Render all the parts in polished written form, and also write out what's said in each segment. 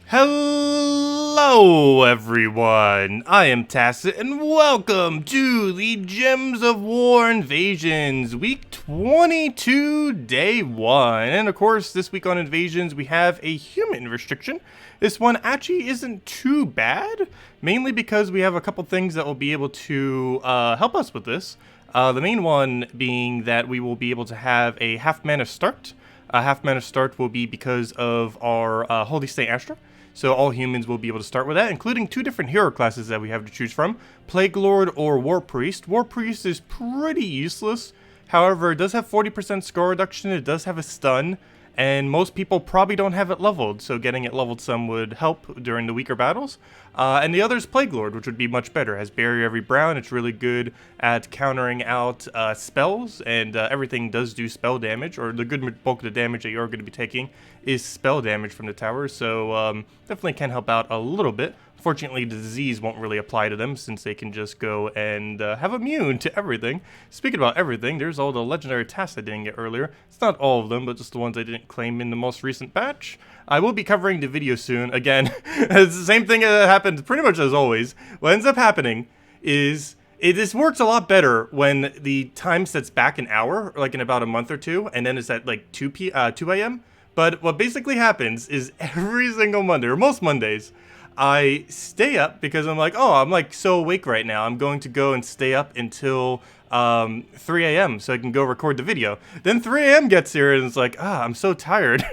Hello everyone, I am Tacet and welcome to the Gems of War Invasions, week 22, day 1. And of course, this week on Invasions we have a human restriction. This one actually isn't too bad, mainly because we have a couple things that will be able to help us with this. The main one being that we will be able to have a half mana start. Half mana start will be because of our Holy Saint Astra. So all humans will be able to start with that, including 2 different hero classes that we have to choose from, Plague Lord or War Priest. War Priest is pretty useless. However, it does have 40% score reduction, it does have a stun, and most people probably don't have it leveled, so getting it leveled some would help during the weaker battles. And the other is Plague Lord, which would be much better. It has Barrier Every Brown, it's really good at countering out spells, and everything does do spell damage, or the good bulk of the damage that you're going to be taking is spell damage from the tower, so definitely can help out a little bit. Fortunately, the disease won't really apply to them since they can just go and have immune to everything. Speaking about everything, there's all the legendary tasks I didn't get earlier. It's not all of them, but just the ones I didn't claim in the most recent batch. I will be covering the video soon. Again, it's the same thing that happened pretty much as always. What ends up happening is this works a lot better when the time sets back an hour, like in about a month or two, and then it's at like 2 a.m. But what basically happens is every single Monday, or most Mondays, I stay up because I'm like, oh, I'm like so awake right now. I'm going to go and stay up until 3 a.m. so I can go record the video. Then 3 a.m. gets here and it's like, I'm so tired.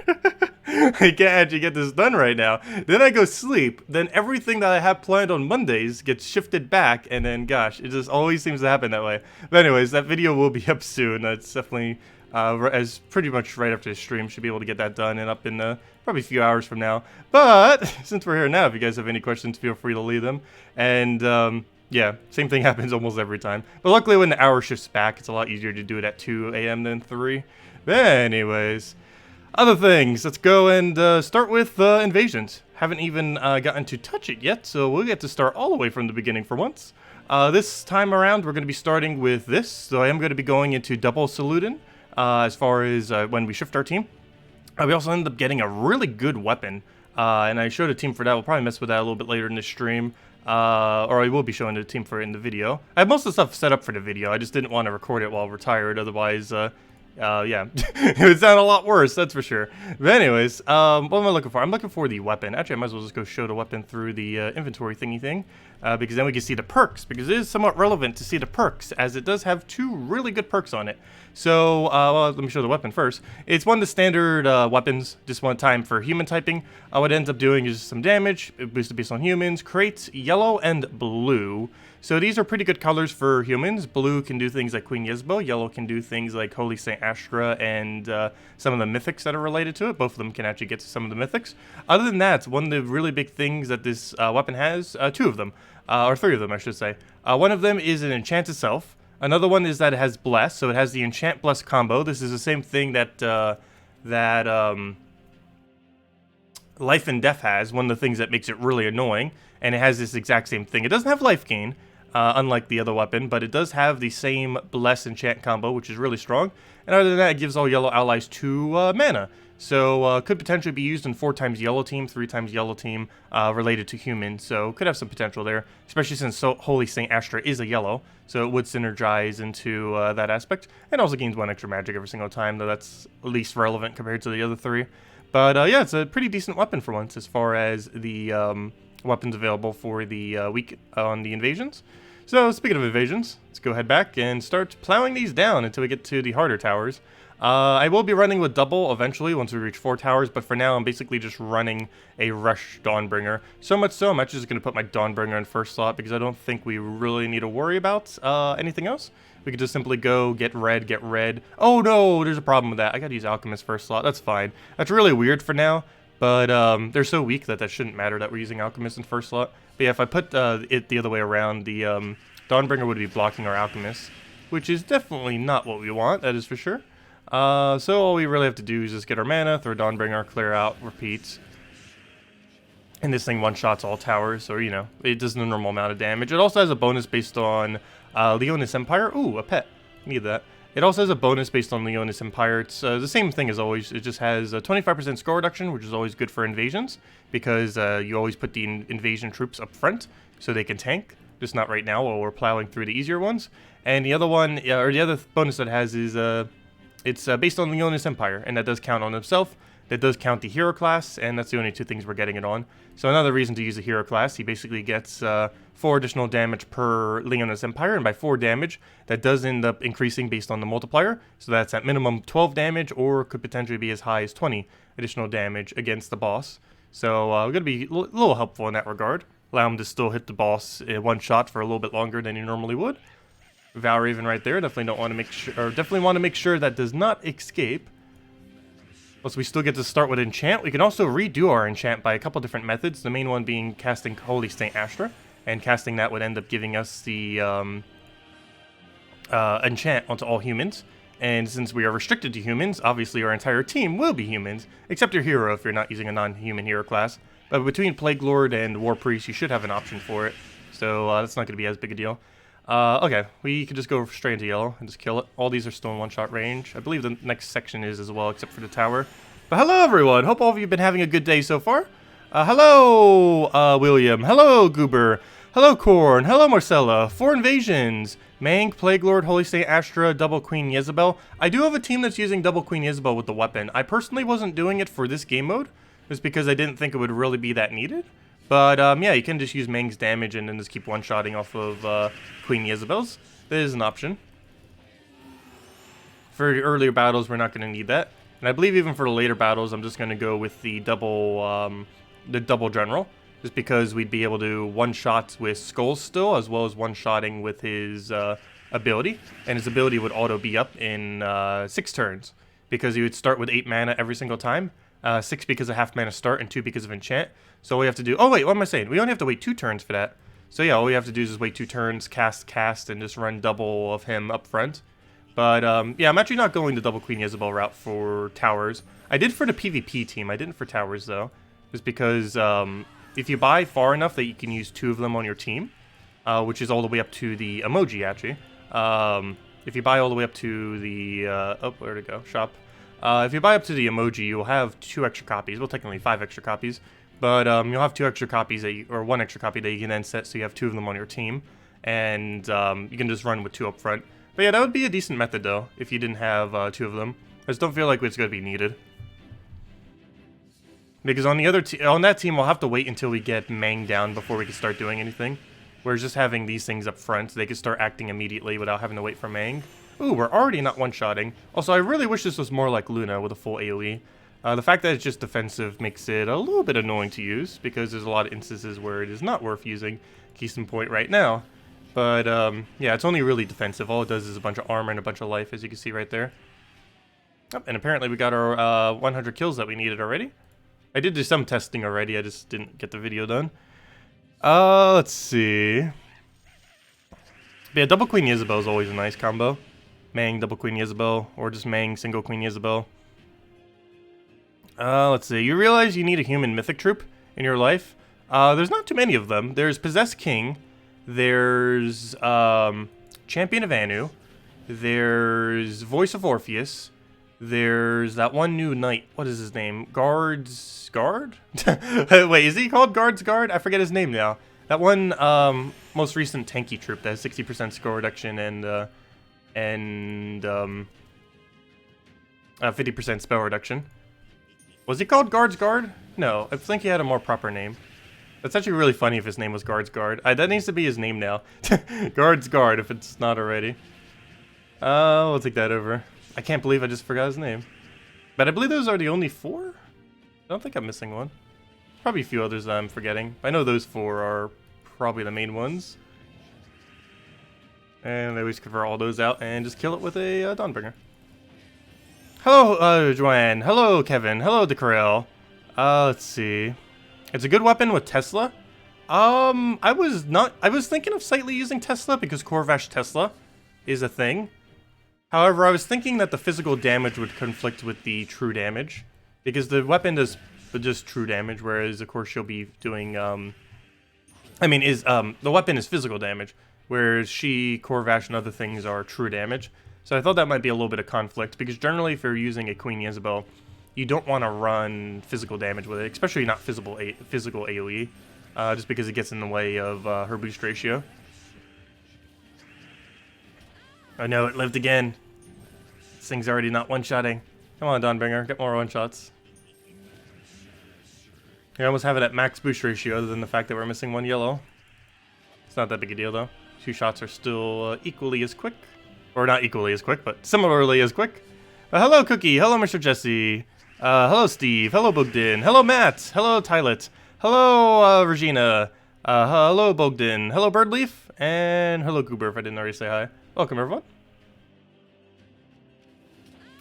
I can't actually get this done right now. Then I go sleep. Then everything that I have planned on Mondays gets shifted back. And then, gosh, it just always seems to happen that way. But anyways, that video will be up soon. It's definitely... as pretty much right after the stream, should be able to get that done and up in probably a few hours from now. But since we're here now, if you guys have any questions, feel free to leave them. And yeah, same thing happens almost every time. But luckily when the hour shifts back, it's a lot easier to do it at 2 a.m. than 3. But anyways, other things. Let's go and start with invasions. Haven't even gotten to touch it yet, so we'll get to start all the way from the beginning for once. This time around, we're going to be starting with this. So I am going to be going into double saluting. As far as when we shift our team. We also ended up getting a really good weapon, and I showed a team for that. We'll probably mess with that a little bit later in the stream, or I will be showing the team for it in the video. I have most of the stuff set up for the video, I just didn't want to record it while we're tired, otherwise, yeah, it would sound a lot worse, that's for sure. But anyways, what am I looking for? I'm looking for the weapon. Actually, I might as well just go show the weapon through the inventory thingy thing, because then we can see the perks, because it is somewhat relevant to see the perks, as it does have 2 really good perks on it. So, well, let me show the weapon first. It's one of the standard weapons, just one time for human typing. What it ends up doing is some damage, boosted based on humans, creates yellow and blue. So these are pretty good colors for humans. Blue can do things like Queen Yezbo, yellow can do things like Holy Saint Astra and some of the mythics that are related to it. Both of them can actually get to some of the mythics. Other than that, one of the really big things that this weapon has, 2 of them, or 3 of them I should say. One of them is an enchant itself. Another one is that it has Bless, so it has the Enchant Bless combo. This is the same thing that Life and Death has, one of the things that makes it really annoying, and it has this exact same thing. It doesn't have life gain, unlike the other weapon, but it does have the same Bless Enchant combo, which is really strong. And other than that, it gives all yellow allies 2 mana. So could potentially be used in 4 times yellow team, 3 times yellow team related to human. So could have some potential there, especially since Holy Saint Astra is a yellow. So it would synergize into that aspect. And also gains 1 extra magic every single time, though that's least relevant compared to the other 3. But yeah, it's a pretty decent weapon for once as far as the weapons available for the week on the invasions. So speaking of invasions, let's go head back and start plowing these down until we get to the harder towers. I will be running with double eventually once we reach 4 towers, but for now I'm basically just running a Rush Dawnbringer. So much so, I'm actually just going to put my Dawnbringer in first slot because I don't think we really need to worry about anything else. We could just simply go get red. Oh no, there's a problem with that. I gotta use Alchemist first slot, that's fine. That's really weird for now, but they're so weak that shouldn't matter that we're using Alchemist in first slot. But yeah, if I put it the other way around, the Dawnbringer would be blocking our Alchemist, which is definitely not what we want, that is for sure. So all we really have to do is just get our mana, throw Dawnbringer, clear out, repeat. And this thing one-shots all towers, or, you know, it does the normal amount of damage. It also has a bonus based on Leonis Empire. Ooh, a pet. Need that. It also has a bonus based on Leonis Empire. It's the same thing as always. It just has a 25% score reduction, which is always good for invasions, because you always put the invasion troops up front so they can tank. Just not right now while we're plowing through the easier ones. And the other one, or the other bonus that it has is it's based on Leonis Empire, and that does count on itself. That does count the hero class, and that's the only two things we're getting it on. So another reason to use the hero class, he basically gets 4 additional damage per Leonis Empire, and by 4 damage, that does end up increasing based on the multiplier. So that's at minimum 12 damage, or could potentially be as high as 20 additional damage against the boss. So we're going to be a little helpful in that regard. Allow him to still hit the boss in one shot for a little bit longer than he normally would. Valraven right there, definitely don't want to make sure, or definitely want to make sure that does not escape. Plus, we still get to start with enchant. We can also redo our enchant by a couple different methods. The main one being casting Holy Saint Astra, and casting that would end up giving us the enchant onto all humans. And since we are restricted to humans, obviously our entire team will be humans, except your hero if you're not using a non-human hero class. But between Plague Lord and War Priest, you should have an option for it. So that's not going to be as big a deal. Okay, we could just go straight into yellow and just kill it. All these are still in one-shot range. I believe the next section is as well, except for the tower. But hello, everyone. Hope all of you have been having a good day so far. Hello, William. Hello, Goober. Hello, Korn. Hello, Marcella. 4 invasions. Mang, Plague Lord, Holy Saint Astra, Double Queen Jezebel. I do have a team that's using Double Queen Jezebel with the weapon. I personally wasn't doing it for this game mode, just because I didn't think it would really be that needed. But, yeah, you can just use Mang's damage and then just keep one-shotting off of Queen Jezebel's. That is an option. For earlier battles, we're not going to need that. And I believe even for the later battles, I'm just going to go with the double general. Just because we'd be able to one-shot with Skulls still, as well as one-shotting with his ability. And his ability would auto be up in 6 turns. Because he would start with 8 mana every single time. 6 because of half mana start, and 2 because of enchant. So all we have to do... Oh, wait, what am I saying? We only have to wait 2 turns for that. So yeah, all we have to do is just wait 2 turns, cast, and just run double of him up front. But, yeah, I'm actually not going the double Queen Jezebel route for towers. I did for the PvP team. I didn't for towers, though. Just because, if you buy far enough that you can use 2 of them on your team, which is all the way up to the emoji, actually. If you buy all the way up to the... oh, where'd it go? Shop. If you buy up to the emoji, you'll have 2 extra copies. Well, technically 5 extra copies. But you'll have 2 extra copies, or 1 extra copy that you can then set so you have 2 of them on your team. And you can just run with 2 up front. But yeah, that would be a decent method, though, if you didn't have 2 of them. I just don't feel like it's going to be needed. Because on the other on that team, we'll have to wait until we get Mang down before we can start doing anything. Whereas just having these things up front, they can start acting immediately without having to wait for Mang. Ooh, we're already not one-shotting. Also, I really wish this was more like Luna with a full AoE. The fact that it's just defensive makes it a little bit annoying to use, because there's a lot of instances where it is not worth using Keystone Point right now. But, yeah, it's only really defensive. All it does is a bunch of armor and a bunch of life, as you can see right there. Oh, and apparently we got our 100 kills that we needed already. I did do some testing already, I just didn't get the video done. Let's see. But yeah, double Queen Jezebel is always a nice combo. Mang, double Queen Jezebel, or just Mang, single Queen Jezebel. Let's see. You realize you need a human mythic troop in your life. There's not too many of them. There's Possessed King. There's Champion of Anu. There's Voice of Orpheus. There's that one new knight. What is his name? Guard? Wait, is he called Guard? I forget his name now. That one most recent tanky troop that has 60% score reduction and 50% spell reduction. Was he called Guard? No, I think he had a more proper name. That's actually really funny if his name was Guard. That needs to be his name now. Guard, if it's not already. We'll take that over. I can't believe I just forgot his name. But I believe those are the only 4? I don't think I'm missing one. Probably a few others that I'm forgetting. I know those 4 are probably the main ones. And I always convert all those out and just kill it with a Dawnbringer. Hello, Joanne. Hello, Kevin. Hello, DeCarell. Let's see. It's a good weapon with Tesla. I was thinking of slightly using Tesla because Corvash Tesla is a thing. However, I was thinking that the physical damage would conflict with the true damage. Because the weapon does just true damage, whereas, of course, she'll be doing, the weapon is physical damage, whereas she, Corvash, and other things are true damage. So I thought that might be a little bit of conflict, because generally if you're using a Queen Isabel, you don't want to run physical damage with it, especially not physical AoE, just because it gets in the way of her boost ratio. Oh no, it lived again. This thing's already not one-shotting. Come on, Dawnbringer, get more one-shots. You almost have it at max boost ratio, other than the fact that we're missing one yellow. It's not that big a deal, though. 2 shots are still equally as quick. Or not equally as quick, but similarly as quick. Hello, Cookie. Hello, Mr. Jesse. Hello, Steve. Hello, Bogdan. Hello, Matt. Hello, Tacet. Hello, Regina. Hello, Bogdan. Hello, Birdleaf. And hello, Goober, if I didn't already say hi. Welcome, everyone.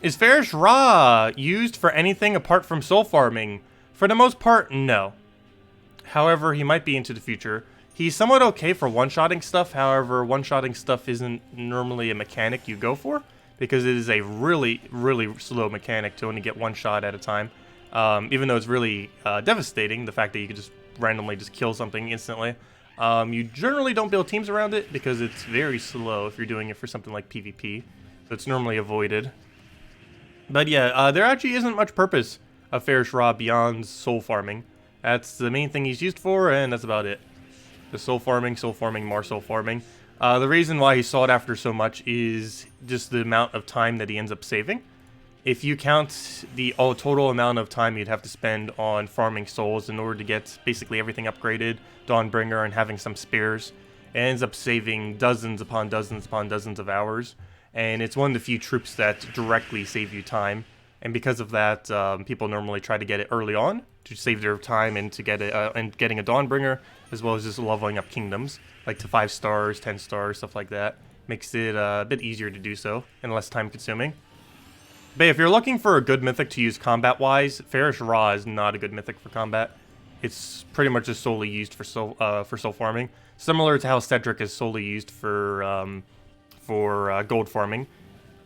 Is Farish Ra used for anything apart from soul farming? For the most part, no. However, he might be into the future. He's somewhat okay for one-shotting stuff. However, one-shotting stuff isn't normally a mechanic you go for, because it is a really, really slow mechanic to only get one shot at a time. Even though it's really devastating, the fact that you can just randomly just kill something instantly. You generally don't build teams around it, because it's very slow if you're doing it for something like PvP. So it's normally avoided. But yeah, there actually isn't much purpose of Farish Ra beyond soul farming. That's the main thing he's used for, and that's about it. The soul farming, more soul farming. The reason why he's sought after so much is just the amount of time that he ends up saving. If you count the total amount of time you'd have to spend on farming souls in order to get basically everything upgraded, Dawnbringer, and having some spares, it ends up saving dozens upon dozens upon dozens of hours. And it's one of the few troops that directly save you time. And because of that, people normally try to get it early on to save their time and to get it, and getting a Dawnbringer, as well as just leveling up kingdoms, like to 5 stars, 10 stars, stuff like that. Makes it a bit easier to do so and less time consuming. But if you're looking for a good mythic to use combat-wise, Farish Ra is not a good mythic for combat. It's pretty much just solely used for soul farming, similar to how Cedric is solely used for gold farming.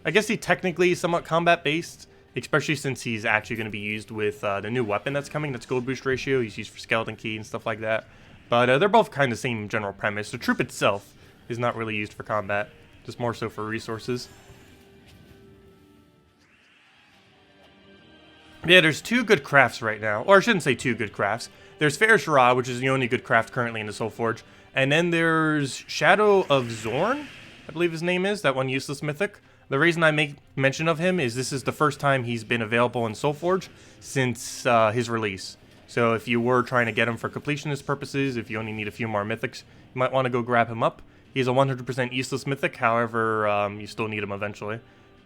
I guess he technically is somewhat combat-based, especially since he's actually going to be used with the new weapon that's coming, that's gold boost ratio. He's used for skeleton key and stuff like that. But they're both kind of the same general premise. The troop itself is not really used for combat, just more so for resources. Yeah, there's 2 good crafts right now. Or I shouldn't say 2 good crafts. There's Farish Ra, which is the only good craft currently in the Soul Forge. And then there's Shadow of Zorn, I believe his name is, that one useless mythic. The reason I make mention of him is this is the first time he's been available in Soul Forge since his release. So if you were trying to get him for completionist purposes, if you only need a few more mythics, you might want to go grab him up. He's a 100% useless mythic, however, you still need him eventually.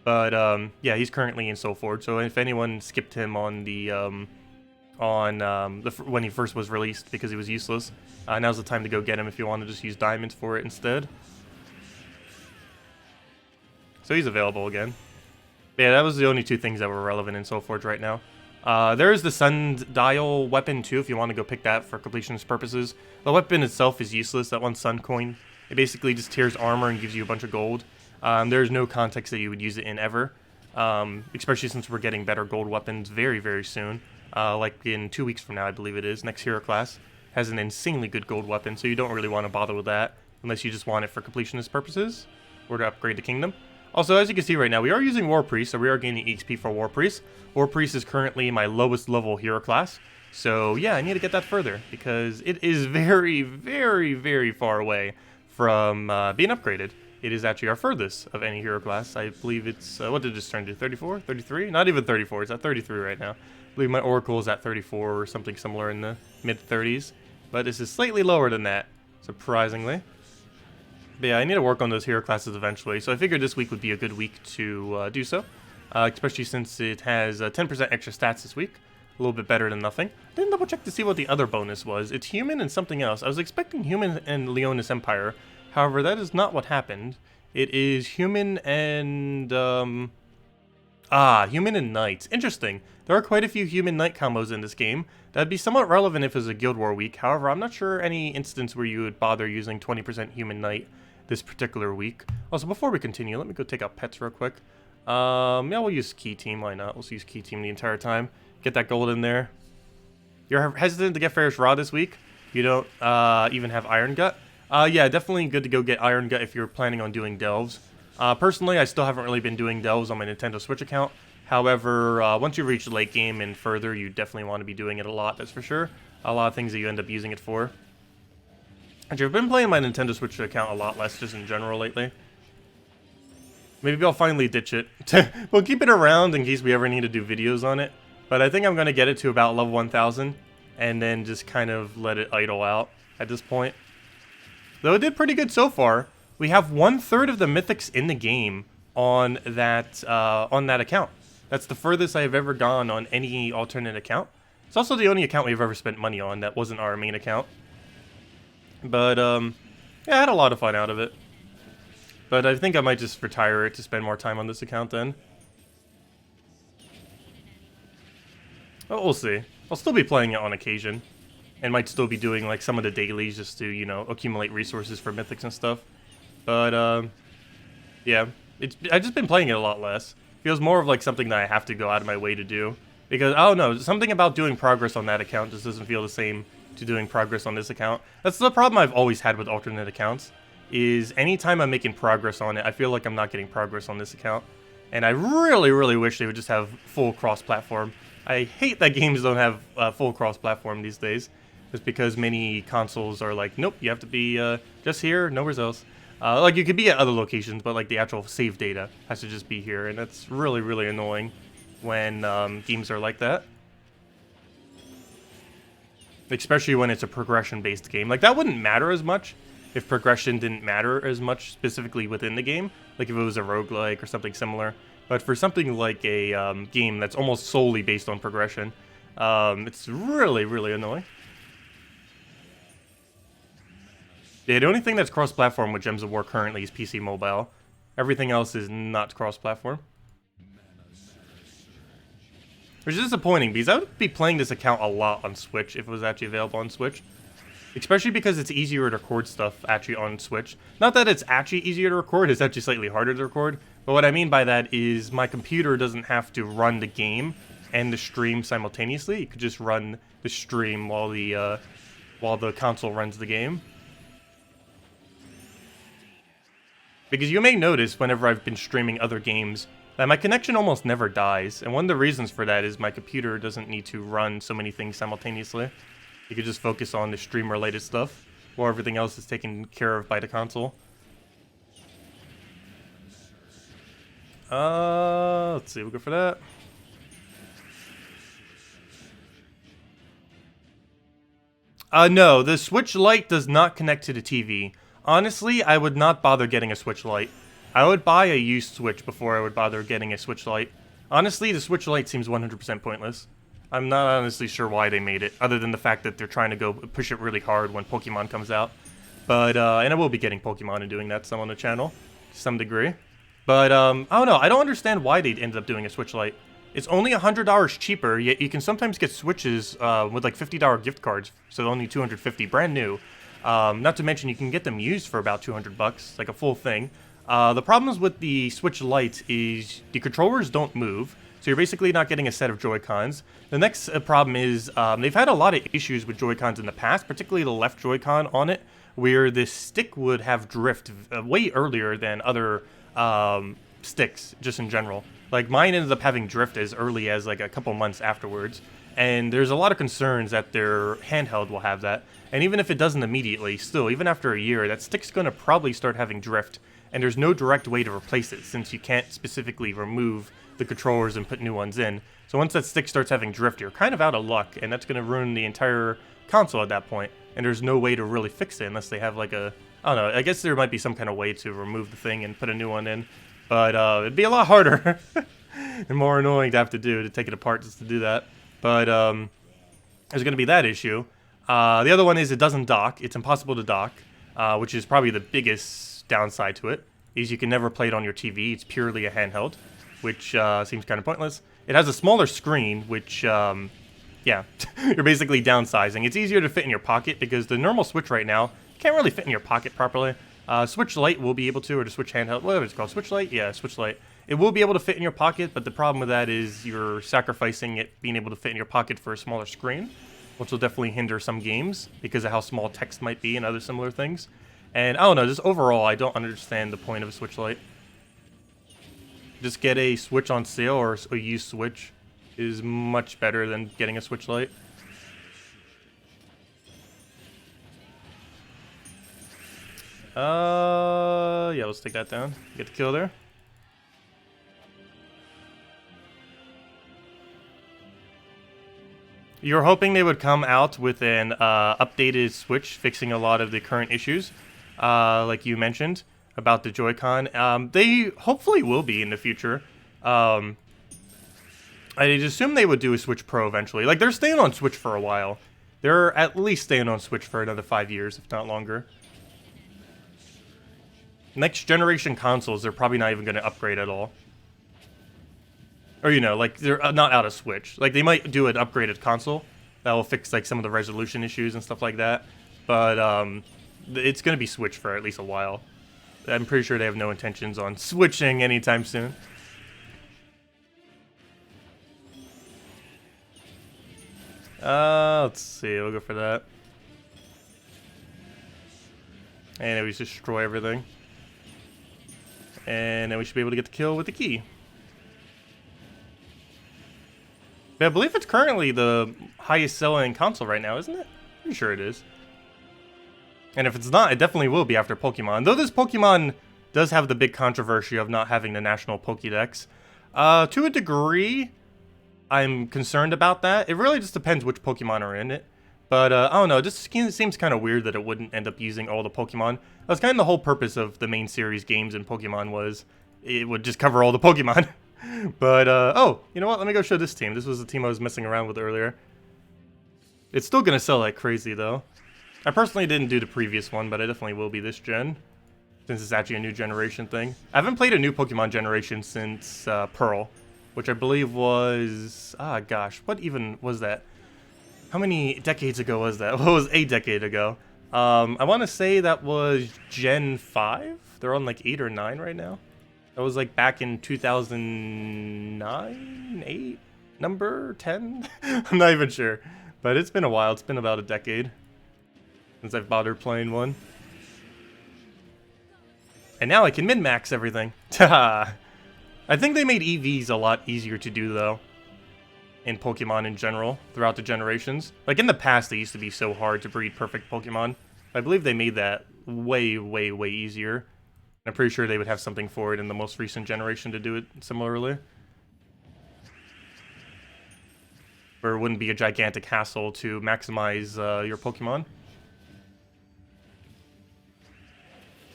But yeah, he's currently in Soul Forge, so if anyone skipped him on the when he first was released because he was useless, now's the time to go get him if you want to just use diamonds for it instead. So he's available again. Yeah, that was the only 2 things that were relevant in Soul Forge right now. There is the Sundial weapon too, if you want to go pick that for completionist purposes. The weapon itself is useless, that one sun coin. It basically just tears armor and gives you a bunch of gold. There's no context that you would use it in ever, especially since we're getting better gold weapons very, very soon. Like in 2 weeks from now, I believe it is. Next hero class has an insanely good gold weapon, so you don't really want to bother with that unless you just want it for completionist purposes or to upgrade the kingdom. Also, as you can see right now, we are using War Priest, so we are gaining XP for War Priest. War Priest is currently my lowest level hero class. So yeah, I need to get that further because it is very, very, very far away from being upgraded. It is actually our furthest of any hero class. I believe it's, what did this turn to, 34? 33? Not even 34, it's at 33 right now. I believe my Oracle is at 34 or something similar in the mid-30s. But this is slightly lower than that, surprisingly. But yeah, I need to work on those hero classes eventually, so I figured this week would be a good week to do so. Especially since it has 10% extra stats this week. A little bit better than nothing. I didn't double check to see what the other bonus was. It's human and something else. I was expecting human and Leonis Empire. However, that is not what happened. It is human and human and knights. Interesting. There are quite a few human knight combos in this game. That'd be somewhat relevant if it was a Guild War week. However, I'm not sure any instance where you would bother using 20% human knight this particular week. Also, before we continue, let me go take out pets real quick. Yeah, we'll use Key Team. Why not? We'll use Key Team the entire time. Get that gold in there. You're hesitant to get Farish Ra this week? You don't even have Iron Gut? Yeah, definitely good to go get Iron Gut if you're planning on doing delves. Personally, I still haven't really been doing delves on my Nintendo Switch account. However, once you reach the late game and further, you definitely want to be doing it a lot, that's for sure. A lot of things that you end up using it for. Actually, I've been playing my Nintendo Switch account a lot less just in general lately. Maybe I'll finally ditch it. We'll keep it around in case we ever need to do videos on it. But I think I'm going to get it to about level 1000 and then just kind of let it idle out at this point. Though it did pretty good so far. We have 1/3 of the mythics in the game on that account. That's the furthest I've ever gone on any alternate account. It's also the only account we've ever spent money on that wasn't our main account. But, yeah, I had a lot of fun out of it. But I think I might just retire it to spend more time on this account then. But we'll see. I'll still be playing it on occasion. And might still be doing, like, some of the dailies just to, you know, accumulate resources for mythics and stuff. But, yeah. I've just been playing it a lot less. Feels more of, like, something that I have to go out of my way to do. Because, I don't know, something about doing progress on that account just doesn't feel the same to doing progress on this account. That's the problem I've always had with alternate accounts. Is anytime I'm making progress on it, I feel like I'm not getting progress on this account. And I really, really wish they would just have full cross-platform. I hate that games don't have full cross-platform these days. Just because many consoles are like, nope, you have to be just here, nowhere else. Like, you could be at other locations, but like the actual save data has to just be here. And that's really, really annoying when games are like that. Especially when it's a progression-based game. Like, that wouldn't matter as much if progression didn't matter as much specifically within the game, like if it was a roguelike or something similar. But for something like a game that's almost solely based on progression, it's really, really annoying. Yeah, the only thing that's cross-platform with Gems of War currently is PC Mobile. Everything else is not cross-platform. Which is disappointing, because I would be playing this account a lot on Switch if it was actually available on Switch. Especially because it's easier to record stuff actually on Switch. Not that it's actually easier to record, it's actually slightly harder to record. But what I mean by that is my computer doesn't have to run the game and the stream simultaneously. You could just run the stream while the console runs the game. Because you may notice whenever I've been streaming other games that my connection almost never dies. And one of the reasons for that is my computer doesn't need to run so many things simultaneously. You could just focus on the stream-related stuff, while everything else is taken care of by the console. Let's see, we'll go for that. No, the Switch Lite does not connect to the TV. Honestly, I would not bother getting a Switch Lite. I would buy a used Switch before I would bother getting a Switch Lite. Honestly, the Switch Lite seems 100% pointless. I'm not honestly sure why they made it, other than the fact that they're trying to go push it really hard when Pokemon comes out. But, and I will be getting Pokemon and doing that some on the channel, to some degree. But, I don't know, I don't understand why they ended up doing a Switch Lite. It's only $100 cheaper, yet you can sometimes get Switches with like $50 gift cards, so only $250, brand new. Not to mention you can get them used for about $200, like a full thing. The problems with the Switch Lite is the controllers don't move, so you're basically not getting a set of Joy-Cons. The next problem is they've had a lot of issues with Joy-Cons in the past, particularly the left Joy-Con on it, where the stick would have drift way earlier than other sticks, just in general. Like, mine ended up having drift as early as like a couple months afterwards, and there's a lot of concerns that their handheld will have that. And even if it doesn't immediately, still, even after a year, that stick's going to probably start having drift, and there's no direct way to replace it, since you can't specifically remove the controllers and put new ones in. So once that stick starts having drift, you're kind of out of luck, and that's going to ruin the entire console at that point. And there's no way to really fix it unless they have like a, I don't know, I guess there might be some kind of way to remove the thing and put a new one in. But it'd be a lot harder and more annoying to have to do, to take it apart just to do that. But there's going to be that issue. The other one is it doesn't dock. It's impossible to dock, which is probably the biggest downside to it, is you can never play it on your TV. It's purely a handheld, which seems kind of pointless. It has a smaller screen, which, yeah, you're basically downsizing. It's easier to fit in your pocket because the normal Switch right now can't really fit in your pocket properly. Switch Lite will be able to, or the Switch handheld, whatever it's called, Switch Lite? Yeah, Switch Lite. It will be able to fit in your pocket, but the problem with that is you're sacrificing it being able to fit in your pocket for a smaller screen, which will definitely hinder some games because of how small text might be and other similar things. And I don't know, just overall, I don't understand the point of a Switch Lite. Just get a Switch on sale or a used Switch is much better than getting a Switch Lite. Yeah, let's take that down. Get the kill there. You're hoping they would come out with an updated Switch fixing a lot of the current issues, like you mentioned about the Joy-Con. They hopefully will be in the future. I'd assume they would do a Switch Pro eventually. Like, they're staying on Switch for a while. They're at least staying on Switch for another 5 years, if not longer. Next generation consoles, they're probably not even going to upgrade at all. Or, you know, like, they're not out of Switch. Like, they might do an upgraded console that will fix, like, some of the resolution issues and stuff like that. But, it's going to be Switch for at least a while. I'm pretty sure they have no intentions on switching anytime soon. Let's see. We'll go for that. And then we just destroy everything. And then we should be able to get the kill with the key. But I believe it's currently the highest selling console right now, isn't it? Pretty sure it is. And if it's not, it definitely will be after Pokemon. Though this Pokemon does have the big controversy of not having the national Pokédex. To a degree, I'm concerned about that. It really just depends which Pokemon are in it. But, I don't know, it just seems kind of weird that it wouldn't end up using all the Pokemon. That's kind of the whole purpose of the main series games in Pokemon was it would just cover all the Pokemon. But, oh, you know what? Let me go show this team. This was the team I was messing around with earlier. It's still going to sell like crazy, though. I personally didn't do the previous one, but I definitely will be this gen. Since it's actually a new generation thing. I haven't played a new Pokemon generation since Pearl. Which I believe was... Ah, gosh. What even was that? How many decades ago was that? What was a decade ago? I want to say that was Gen 5? They're on like 8 or 9 right now. That was like back in 2009? 8? Number 10? I'm not even sure. But it's been a while. It's been about a decade since I've bothered playing one. And now I can min-max everything. Haha. I think they made EVs a lot easier to do, though. In Pokemon in general, throughout the generations. Like, in the past, they used to be so hard to breed perfect Pokemon. I believe they made that way, way, way easier. I'm pretty sure they would have something for it in the most recent generation to do it similarly. Or it wouldn't be a gigantic hassle to maximize your Pokemon.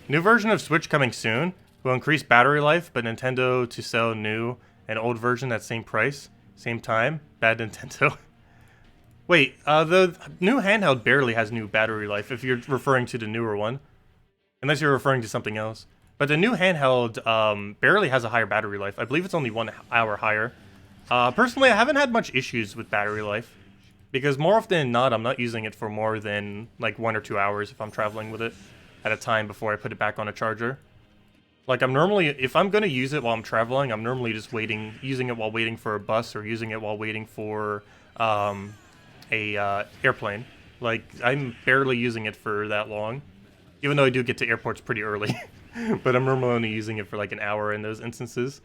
New version of Switch coming soon. Will increase battery life, but Nintendo to sell new and old version at same price. Same time. Bad Nintendo. Wait, the new handheld barely has new battery life if you're referring to the newer one. Unless you're referring to something else. But the new handheld barely has a higher battery life. I believe it's only 1 hour higher. Personally, I haven't had much issues with battery life. Because more often than not, I'm not using it for more than like 1 or 2 hours if I'm traveling with it at a time before I put it back on a charger. Like, I'm normally, if I'm going to use it while I'm traveling, I'm normally just using it while waiting for a bus or using it while waiting for airplane. Like, I'm barely using it for that long, even though I do get to airports pretty early. But I'm normally only using it for like an hour in those instances.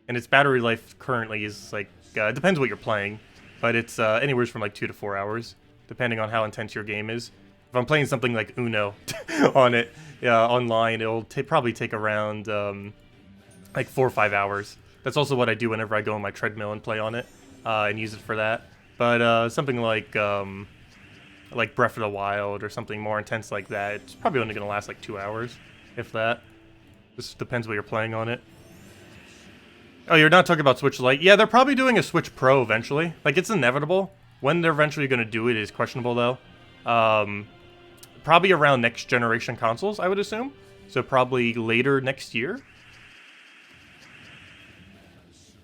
And its battery life currently is like, it depends what you're playing, but it's anywhere from like 2 to 4 hours, depending on how intense your game is. If I'm playing something like Uno on it, online, it'll probably take around like 4 or 5 hours. That's also what I do whenever I go on my treadmill and play on it and use it for that. But something like Breath of the Wild or something more intense like that, it's probably only going to last like 2 hours, if that. Just depends what you're playing on it. Oh, you're not talking about Switch Lite? Yeah, they're probably doing a Switch Pro eventually. Like, it's inevitable. When they're eventually going to do it is questionable, though. Probably around next generation consoles, I would assume. So probably later next year.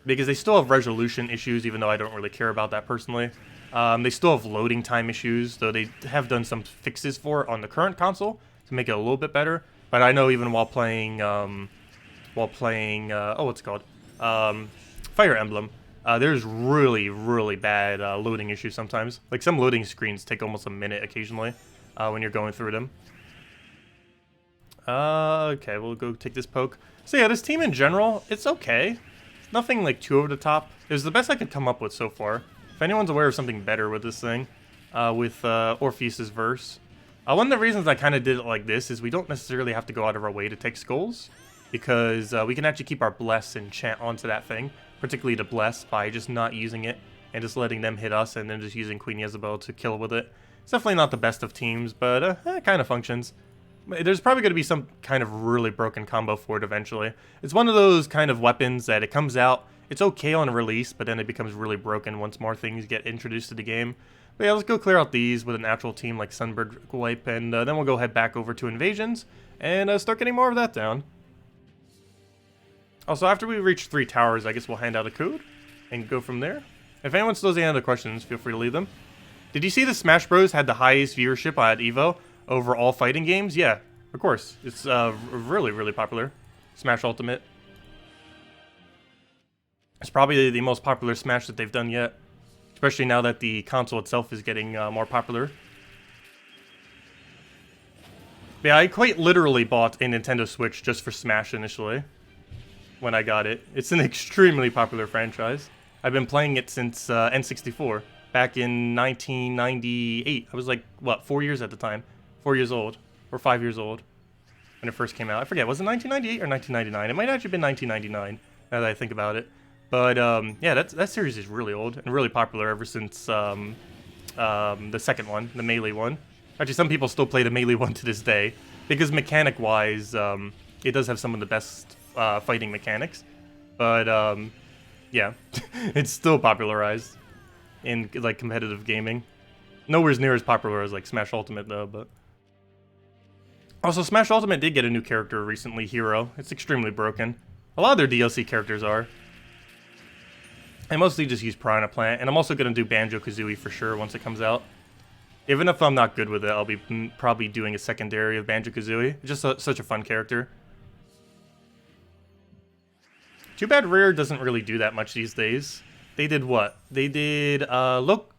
Because they still have resolution issues, even though I don't really care about that personally. They still have loading time issues, though they have done some fixes for it on the current console to make it a little bit better. But I know even while playing, oh, what's it called? Fire Emblem. There's really, really bad loading issues sometimes. Like, some loading screens take almost a minute occasionally when you're going through them. Okay, we'll go take this poke. So yeah, this team in general, it's okay. Nothing like too over the top. It was the best I could come up with so far. If anyone's aware of something better with this thing, with Orpheus's verse. One of the reasons I kind of did it like this is we don't necessarily have to go out of our way to take skulls, because we can actually keep our bless and chant onto that thing, particularly the bless, by just not using it and just letting them hit us and then just using Queen Jezebel to kill with it. It's definitely not the best of teams, but it kind of functions. There's probably going to be some kind of really broken combo for it eventually. It's one of those kind of weapons that it comes out, it's okay on release, but then it becomes really broken once more things get introduced to the game. But yeah, let's go clear out these with an actual team like Sunbird Wipe, and then we'll go head back over to Invasions and start getting more of that down. Also, after we reach 3 towers, I guess we'll hand out a code and go from there. If anyone still has any other questions, feel free to leave them. Did you see the Smash Bros had the highest viewership at EVO over all fighting games? Yeah, of course. It's really, really popular. Smash Ultimate. It's probably the most popular Smash that they've done yet. Especially now that the console itself is getting more popular. But yeah, I quite literally bought a Nintendo Switch just for Smash initially. When I got it. It's an extremely popular franchise. I've been playing it since N64. Back in 1998. I was like, what, 4 years at the time? 4 years old. Or 5 years old. When it first came out. I forget, was it 1998 or 1999? It might actually have been 1999, now that I think about it. But, yeah, that series is really old and really popular ever since the second one, the Melee one. Actually, some people still play the Melee one to this day. Because mechanic-wise, it does have some of the best fighting mechanics. But, yeah, it's still popularized in, like, competitive gaming. Nowhere near as popular as, like, Smash Ultimate, though, but... Also, Smash Ultimate did get a new character recently, Hero. It's extremely broken. A lot of their DLC characters are. I mostly just use Piranha Plant, and I'm also going to do Banjo-Kazooie for sure once it comes out. Even if I'm not good with it, I'll be probably doing a secondary of Banjo-Kazooie. It's just such a fun character. Too bad Rare doesn't really do that much these days. They did what? They did Local-Lele?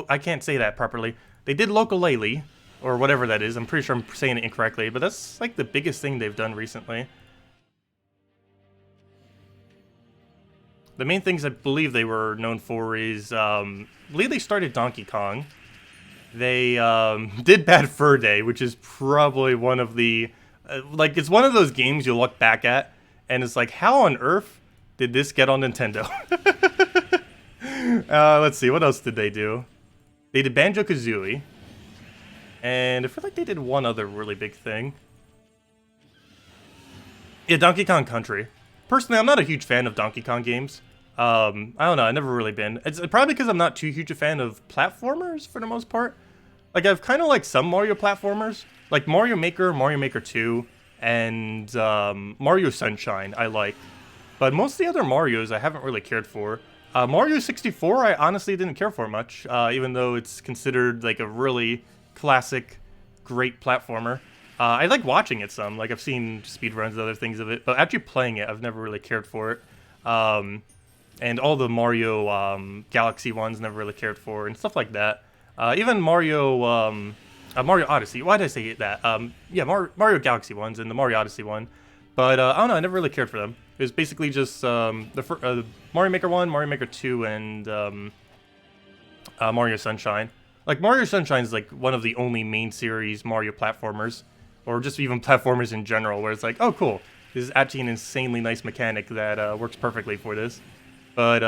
I can't say that properly. They did Local-Lele, or whatever that is. I'm pretty sure I'm saying it incorrectly, but that's like the biggest thing they've done recently. The main things I believe they were known for is, I believe they started Donkey Kong. They did Bad Fur Day, which is probably one of the, like, it's one of those games you look back at, and it's like, how on earth did this get on Nintendo? Let's see, what else did they do? They did Banjo-Kazooie, and I feel like they did one other really big thing. Yeah, Donkey Kong Country. Personally, I'm not a huge fan of Donkey Kong games. I don't know, I've never really been. It's probably because I'm not too huge a fan of platformers for the most part. Like, I've kind of liked some Mario platformers. Like Mario Maker, Mario Maker 2, and Mario Sunshine I like. But most of the other Marios I haven't really cared for. Mario 64 I honestly didn't care for much, even though it's considered like a really classic, great platformer. I like watching it some, like I've seen speedruns and other things of it, but actually playing it, I've never really cared for it. And all the Mario Galaxy ones, never really cared for, and stuff like that. Even Mario Mario Odyssey, why did I say that? Yeah, Mario Galaxy ones and the Mario Odyssey one. But, I don't know, I never really cared for them. It was basically just the Mario Maker 1, Mario Maker 2, and Mario Sunshine. Like, Mario Sunshine is like one of the only main series Mario platformers, or just even platformers in general, where it's like, oh cool, this is actually an insanely nice mechanic that works perfectly for this. But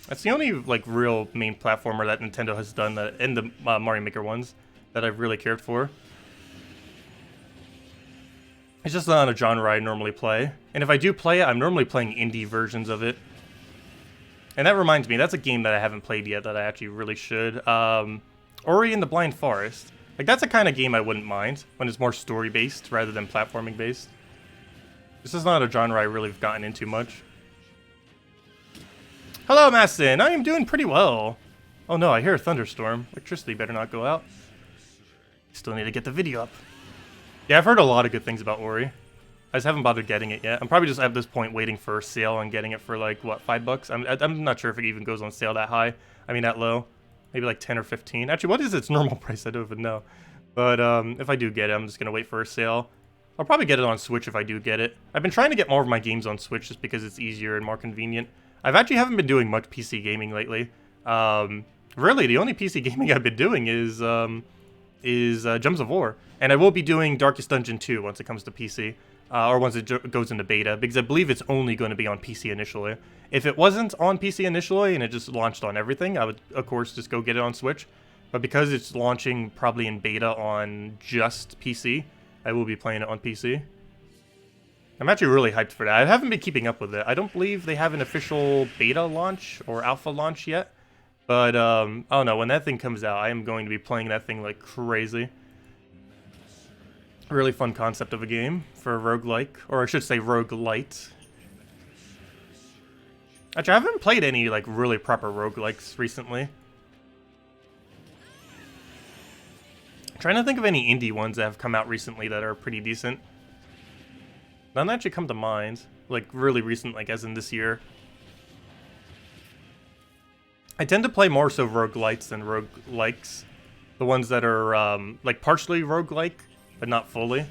that's the only like real main platformer that Nintendo has done that, in the Mario Maker ones, that I've really cared for. It's just not a genre I normally play, and if I do play it, I'm normally playing indie versions of it. And that reminds me, that's a game that I haven't played yet that I actually really should. Ori and the Blind Forest. Like, that's a kind of game I wouldn't mind, when it's more story-based rather than platforming-based. This is not a genre I really have gotten into much. Hello, Mastin! I am doing pretty well. Oh no, I hear a thunderstorm. Electricity better not go out. Still need to get the video up. Yeah, I've heard a lot of good things about Ori. I just haven't bothered getting it yet. I'm probably just at this point waiting for a sale and getting it for like, what, $5? I'm not sure if it even goes on sale that high. I mean, that low. Maybe like 10 or 15. Actually, what is its normal price? I don't even know. But if I do get it, I'm just going to wait for a sale. I'll probably get it on Switch if I do get it. I've been trying to get more of my games on Switch just because it's easier and more convenient. I've actually haven't been doing much PC gaming lately. Really, the only PC gaming I've been doing is Gems of War. And I will be doing Darkest Dungeon 2 once it comes to PC. Or once it goes into beta, because I believe it's only going to be on PC initially. If it wasn't on PC initially and it just launched on everything, I would, of course, just go get it on Switch. But because it's launching probably in beta on just PC, I will be playing it on PC. I'm actually really hyped for that. I haven't been keeping up with it. I don't believe they have an official beta launch or alpha launch yet. But, oh no, when that thing comes out, I am going to be playing that thing like crazy. Really fun concept of a game for a roguelike, or I should say roguelite. Actually, I haven't played any like really proper roguelikes recently. I'm trying to think of any indie ones that have come out recently that are pretty decent. None actually come to mind, like really recent, like as in this year. I tend to play more so roguelites than roguelikes. The ones that are like partially roguelike, but not fully.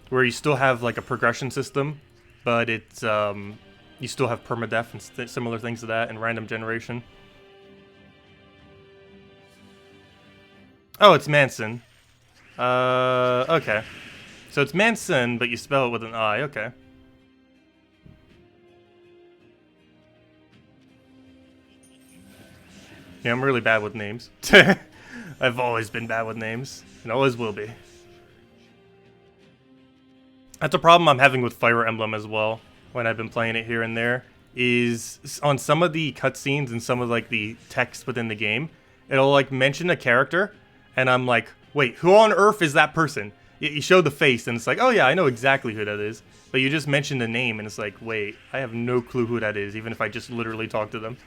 Where you still have like a progression system, but it's you still have permadeath and similar things to that, and random generation. Oh, it's Manson. Okay. So it's Manson, but you spell it with an I. Okay. Yeah, I'm really bad with names. I've always been bad with names, and always will be. That's a problem I'm having with Fire Emblem as well, when I've been playing it here and there, is on some of the cutscenes and some of like the text within the game, it'll like mention a character, and I'm like, wait, who on earth is that person? You show the face, and it's like, oh yeah, I know exactly who that is, but you just mention the name, and it's like, wait, I have no clue who that is, even if I just literally talk to them.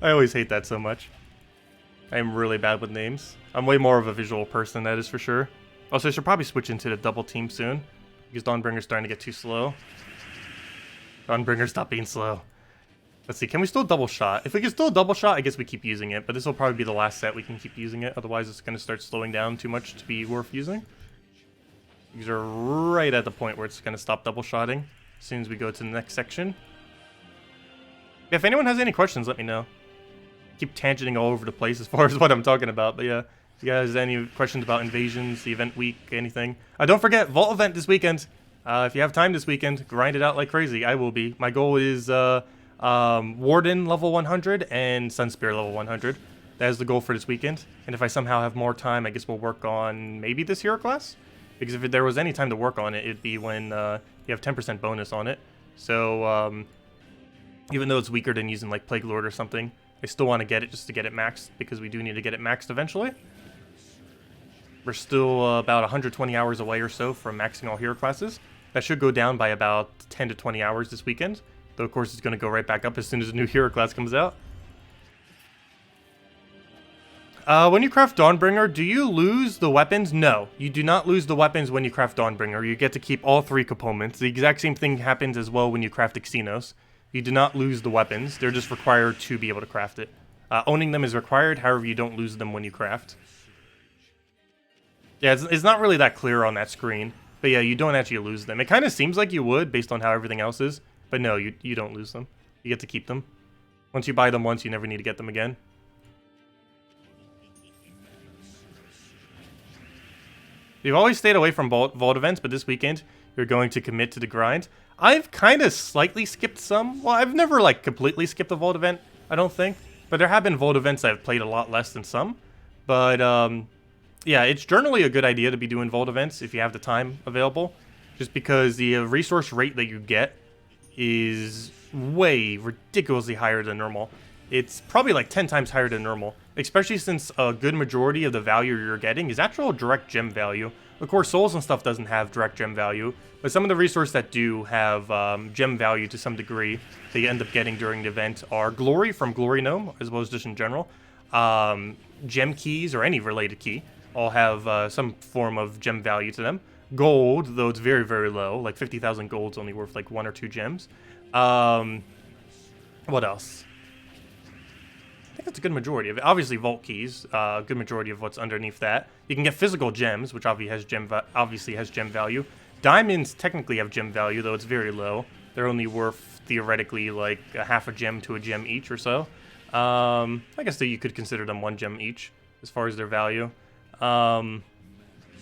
I always hate that so much. I am really bad with names. I'm way more of a visual person, that is for sure. Also, I should probably switch into the double team soon, because Dawnbringer's starting to get too slow. Dawnbringer, stop being slow. Let's see, can we still double shot? If we can still double shot, I guess we keep using it, but this will probably be the last set we can keep using it, otherwise it's going to start slowing down too much to be worth using. These are right at the point where it's going to stop double shotting, as soon as we go to the next section. Yeah, if anyone has any questions, let me know. Keep tangenting all over the place as far as what I'm talking about, but yeah. If you guys have any questions about invasions, the event week, anything. Don't forget, Vault event this weekend. If you have time this weekend, grind it out like crazy. I will be. My goal is Warden level 100 and Sunspear level 100. That is the goal for this weekend. And if I somehow have more time, I guess we'll work on maybe this hero class? Because if there was any time to work on it, it'd be when you have 10% bonus on it. So, even though it's weaker than using like Plague Lord or something, I still want to get it just to get it maxed, because we do need to get it maxed eventually. We're still about 120 hours away or so from maxing all hero classes. That should go down by about 10 to 20 hours this weekend. Though, of course, it's going to go right back up as soon as a new hero class comes out. When you craft Dawnbringer, do you lose the weapons? No, you do not lose the weapons when you craft Dawnbringer. You get to keep all 3 components. The exact same thing happens as well when you craft Xenos. You do not lose the weapons. They're just required to be able to craft it. Owning them is required, however, you don't lose them when you craft. Yeah, it's not really that clear on that screen. But yeah, you don't actually lose them. It kind of seems like you would, based on how everything else is. But no, you don't lose them. You get to keep them. Once you buy them once, you never need to get them again. You've always stayed away from Vault events, but this weekend, you're going to commit to the grind. I've kind of slightly skipped some. Well, I've never, like, completely skipped a Vault event, I don't think. But there have been Vault events I've played a lot less than some. But, yeah, it's generally a good idea to be doing Vault events if you have the time available. Just because the resource rate that you get is way ridiculously higher than normal. It's probably like 10 times higher than normal. Especially since a good majority of the value you're getting is actual direct gem value. Of course, souls and stuff doesn't have direct gem value. But some of the resources that do have gem value to some degree that you end up getting during the event are Glory from Glory Gnome, as well as just in general. Gem keys, or any related key, all have some form of gem value to them. Gold, though it's very, very low, like 50,000 gold's only worth like 1 or 2 gems. What else? I think that's a good majority of it. Obviously, Vault Keys, good majority of what's underneath that. You can get physical gems, which obviously has gem value. Diamonds technically have gem value, though it's very low. They're only worth, theoretically, like a half a gem to a gem each or so. I guess that you could consider them 1 gem each, as far as their value. And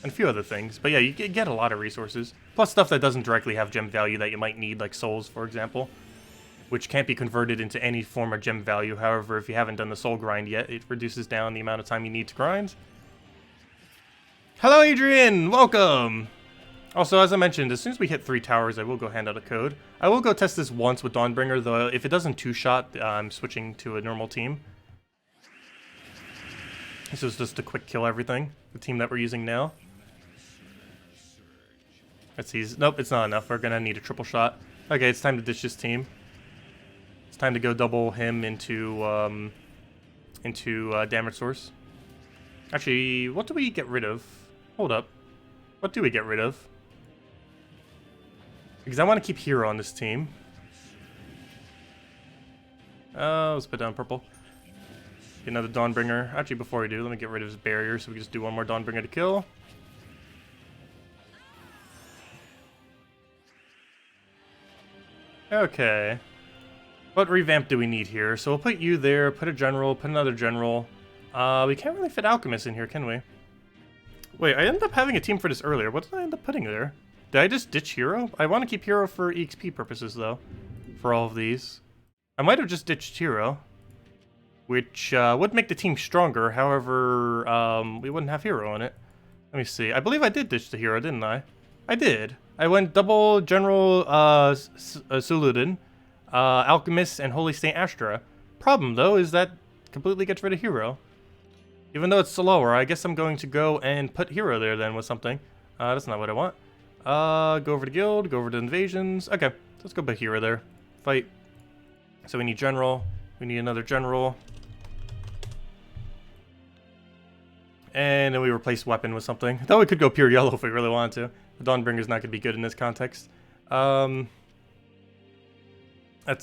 a few other things. But yeah, you get a lot of resources. Plus stuff that doesn't directly have gem value that you might need, like souls, for example, which can't be converted into any form of gem value. However, if you haven't done the soul grind yet, it reduces down the amount of time you need to grind. Hello, Adrian! Welcome! Also, as I mentioned, as soon as we hit 3 towers, I will go hand out a code. I will go test this once with Dawnbringer, though if it doesn't 2-shot, I'm switching to a normal team. This is just a quick kill everything, the team that we're using now. Let's see. Nope, it's not enough. We're gonna need a triple shot. Okay, it's time to ditch this team. It's time to go double him into damage source. Actually, what do we get rid of? Hold up. What do we get rid of? Because I want to keep Hero on this team. Let's put down purple. Get another Dawnbringer. Actually, before we do, let me get rid of his barrier so we can just do one more Dawnbringer to kill. Okay. What revamp do we need here? So we'll put you there, put a general, put another general. We can't really fit Alchemist in here, can we? Wait, I ended up having a team for this earlier. What did I end up putting there? Did I just ditch Hero? I want to keep Hero for EXP purposes, though, for all of these. I might have just ditched Hero, which would make the team stronger. However, we wouldn't have Hero in it. Let me see. I believe I did ditch the Hero, didn't I? I did. I went double General Suludin, Alchemist, and Holy Saint Astra. Problem, though, is that completely gets rid of Hero. Even though it's slower, I guess I'm going to go and put Hero there then with something. That's not what I want. Go over to Guild, go over to Invasions. Okay, let's go put Hero there. Fight. So we need General. We need another General. And then we replace Weapon with something. I thought we could go pure yellow if we really wanted to. The Dawnbringer's not going to be good in this context. Let's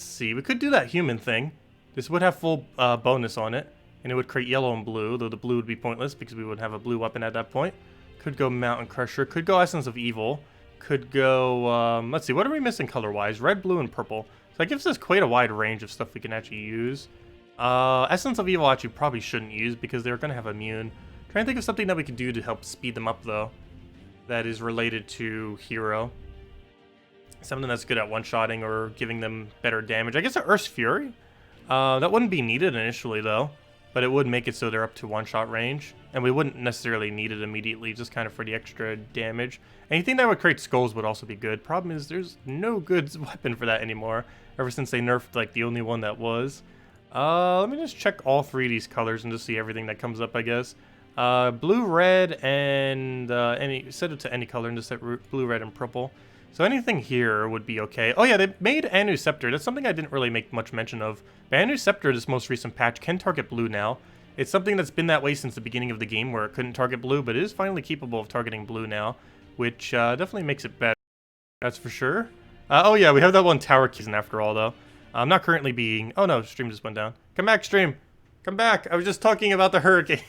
see. We could do that human thing. This would have full bonus on it. And it would create yellow and blue, though the blue would be pointless because we would have a blue weapon at that point. Could go Mountain Crusher. Could go Essence of Evil. Could go, let's see, what are we missing color-wise? Red, blue, and purple. So that gives us quite a wide range of stuff we can actually use. Essence of Evil actually probably shouldn't use because they're going to have immune. Trying to think of something that we could do to help speed them up, though. That is related to Hero. Something that's good at one-shotting or giving them better damage. I guess an Earth's Fury? That wouldn't be needed initially, though. But it would make it so they're up to one-shot range. And we wouldn't necessarily need it immediately, just kind of for the extra damage. Anything that would create skulls would also be good. Problem is, there's no good weapon for that anymore. Ever since they nerfed, like, the only one that was. Let me just check all 3 of these colors and just see everything that comes up, I guess. Blue, red, and set it to any color and just set blue, red, and purple. So anything here would be okay. Oh yeah, they made Anu Scepter. That's something I didn't really make much mention of. But Anu Scepter, this most recent patch, can target blue now. It's something that's been that way since the beginning of the game where it couldn't target blue, but it is finally capable of targeting blue now, which definitely makes it better. That's for sure. Oh yeah, we have that one tower season after all, though. I'm not currently being... Oh no, stream just went down. Come back, stream. Come back. I was just talking about the hurricane.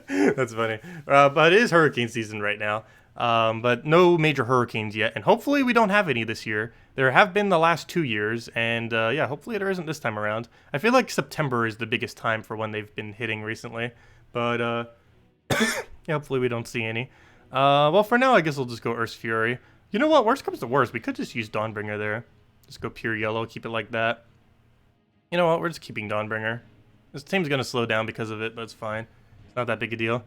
That's funny. But it is hurricane season right now. But no major hurricanes yet, and hopefully we don't have any this year. There have been the last 2 years, and yeah, hopefully there isn't this time around. I feel like September is the biggest time for when they've been hitting recently, but yeah, hopefully we don't see any. Well, for now, I guess we'll just go Earth's Fury. You know what? Worst comes to worst, we could just use Dawnbringer there. Just go pure yellow, keep it like that. You know what? We're just keeping Dawnbringer. This team's gonna slow down because of it, but it's fine. It's not that big a deal.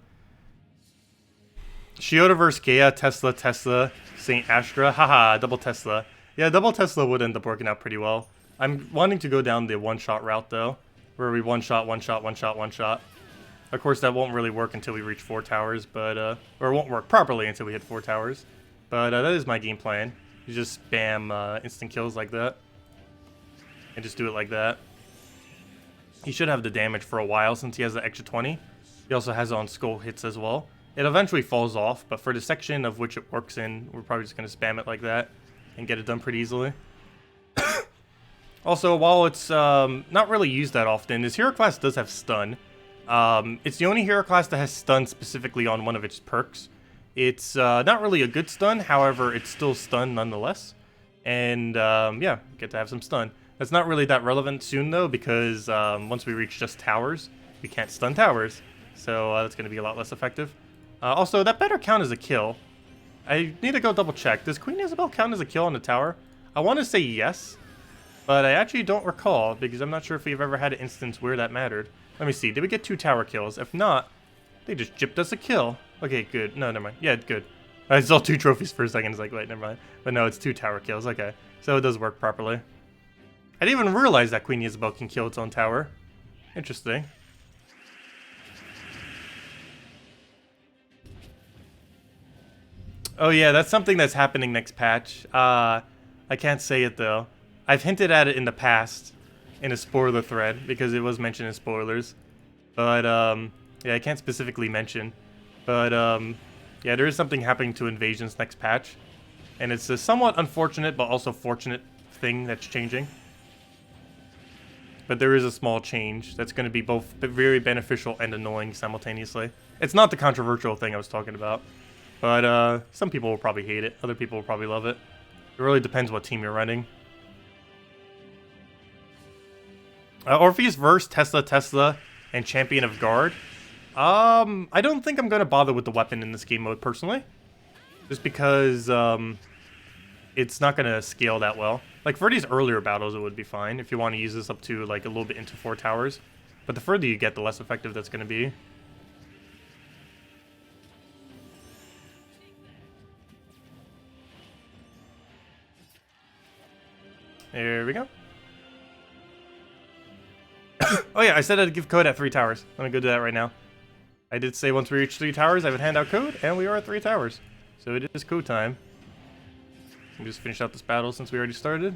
Shiota vs. Gaia, Tesla, Saint Astra. Haha, double Tesla. Yeah, double Tesla would end up working out pretty well. I'm wanting to go down the one-shot route, though, where we one-shot, one-shot, one-shot, one-shot. Of course, that won't really work until we reach 4 towers, but, or it won't work properly until we hit 4 towers. But that is my game plan. You just spam instant kills like that. And just do it like that. He should have the damage for a while since he has the extra 20. He also has it on skull hits as well. It eventually falls off, but for the section of which it works in, we're probably just going to spam it like that and get it done pretty easily. Also, while it's not really used that often, this hero class does have stun. It's the only hero class that has stun specifically on one of its perks. It's not really a good stun, however, it's still stun nonetheless. And yeah, get to have some stun. That's not really that relevant soon though, because once we reach just towers, we can't stun towers. So that's going to be a lot less effective. Also, that better count as a kill. I need to go double check. Does Queen Isabel count as a kill on the tower? I want to say yes, but I actually don't recall because I'm not sure if we've ever had an instance where that mattered. Let me see. Did we get 2 tower kills? If not, they just gypped us a kill. Okay, good. No, never mind. Yeah, good. I saw 2 trophies for a second. It's like, wait, never mind. But no, it's 2 tower kills. Okay, so it does work properly. I didn't even realize that Queen Isabel can kill its own tower. Interesting. Oh yeah, that's something that's happening next patch. I can't say it though. I've hinted at it in the past in a spoiler thread because it was mentioned in spoilers. But yeah, I can't specifically mention. But yeah, there is something happening to Invasion's next patch. And it's a somewhat unfortunate but also fortunate thing that's changing. But there is a small change that's going to be both very beneficial and annoying simultaneously. It's not the controversial thing I was talking about. But some people will probably hate it. Other people will probably love it. It really depends what team you're running. Orpheus versus Tesla, and Champion of Guard. I don't think I'm going to bother with the weapon in this game mode, personally. Just because it's not going to scale that well. Like, for these earlier battles, it would be fine if you want to use this up to, like, a little bit into 4 towers. But the further you get, the less effective that's going to be. There we go. Oh yeah, I said I'd give code at 3 towers. Let me go do that right now. I did say once we reach 3 towers, I would hand out code, and we are at 3 towers. So it is code time. Let me just finish out this battle since we already started.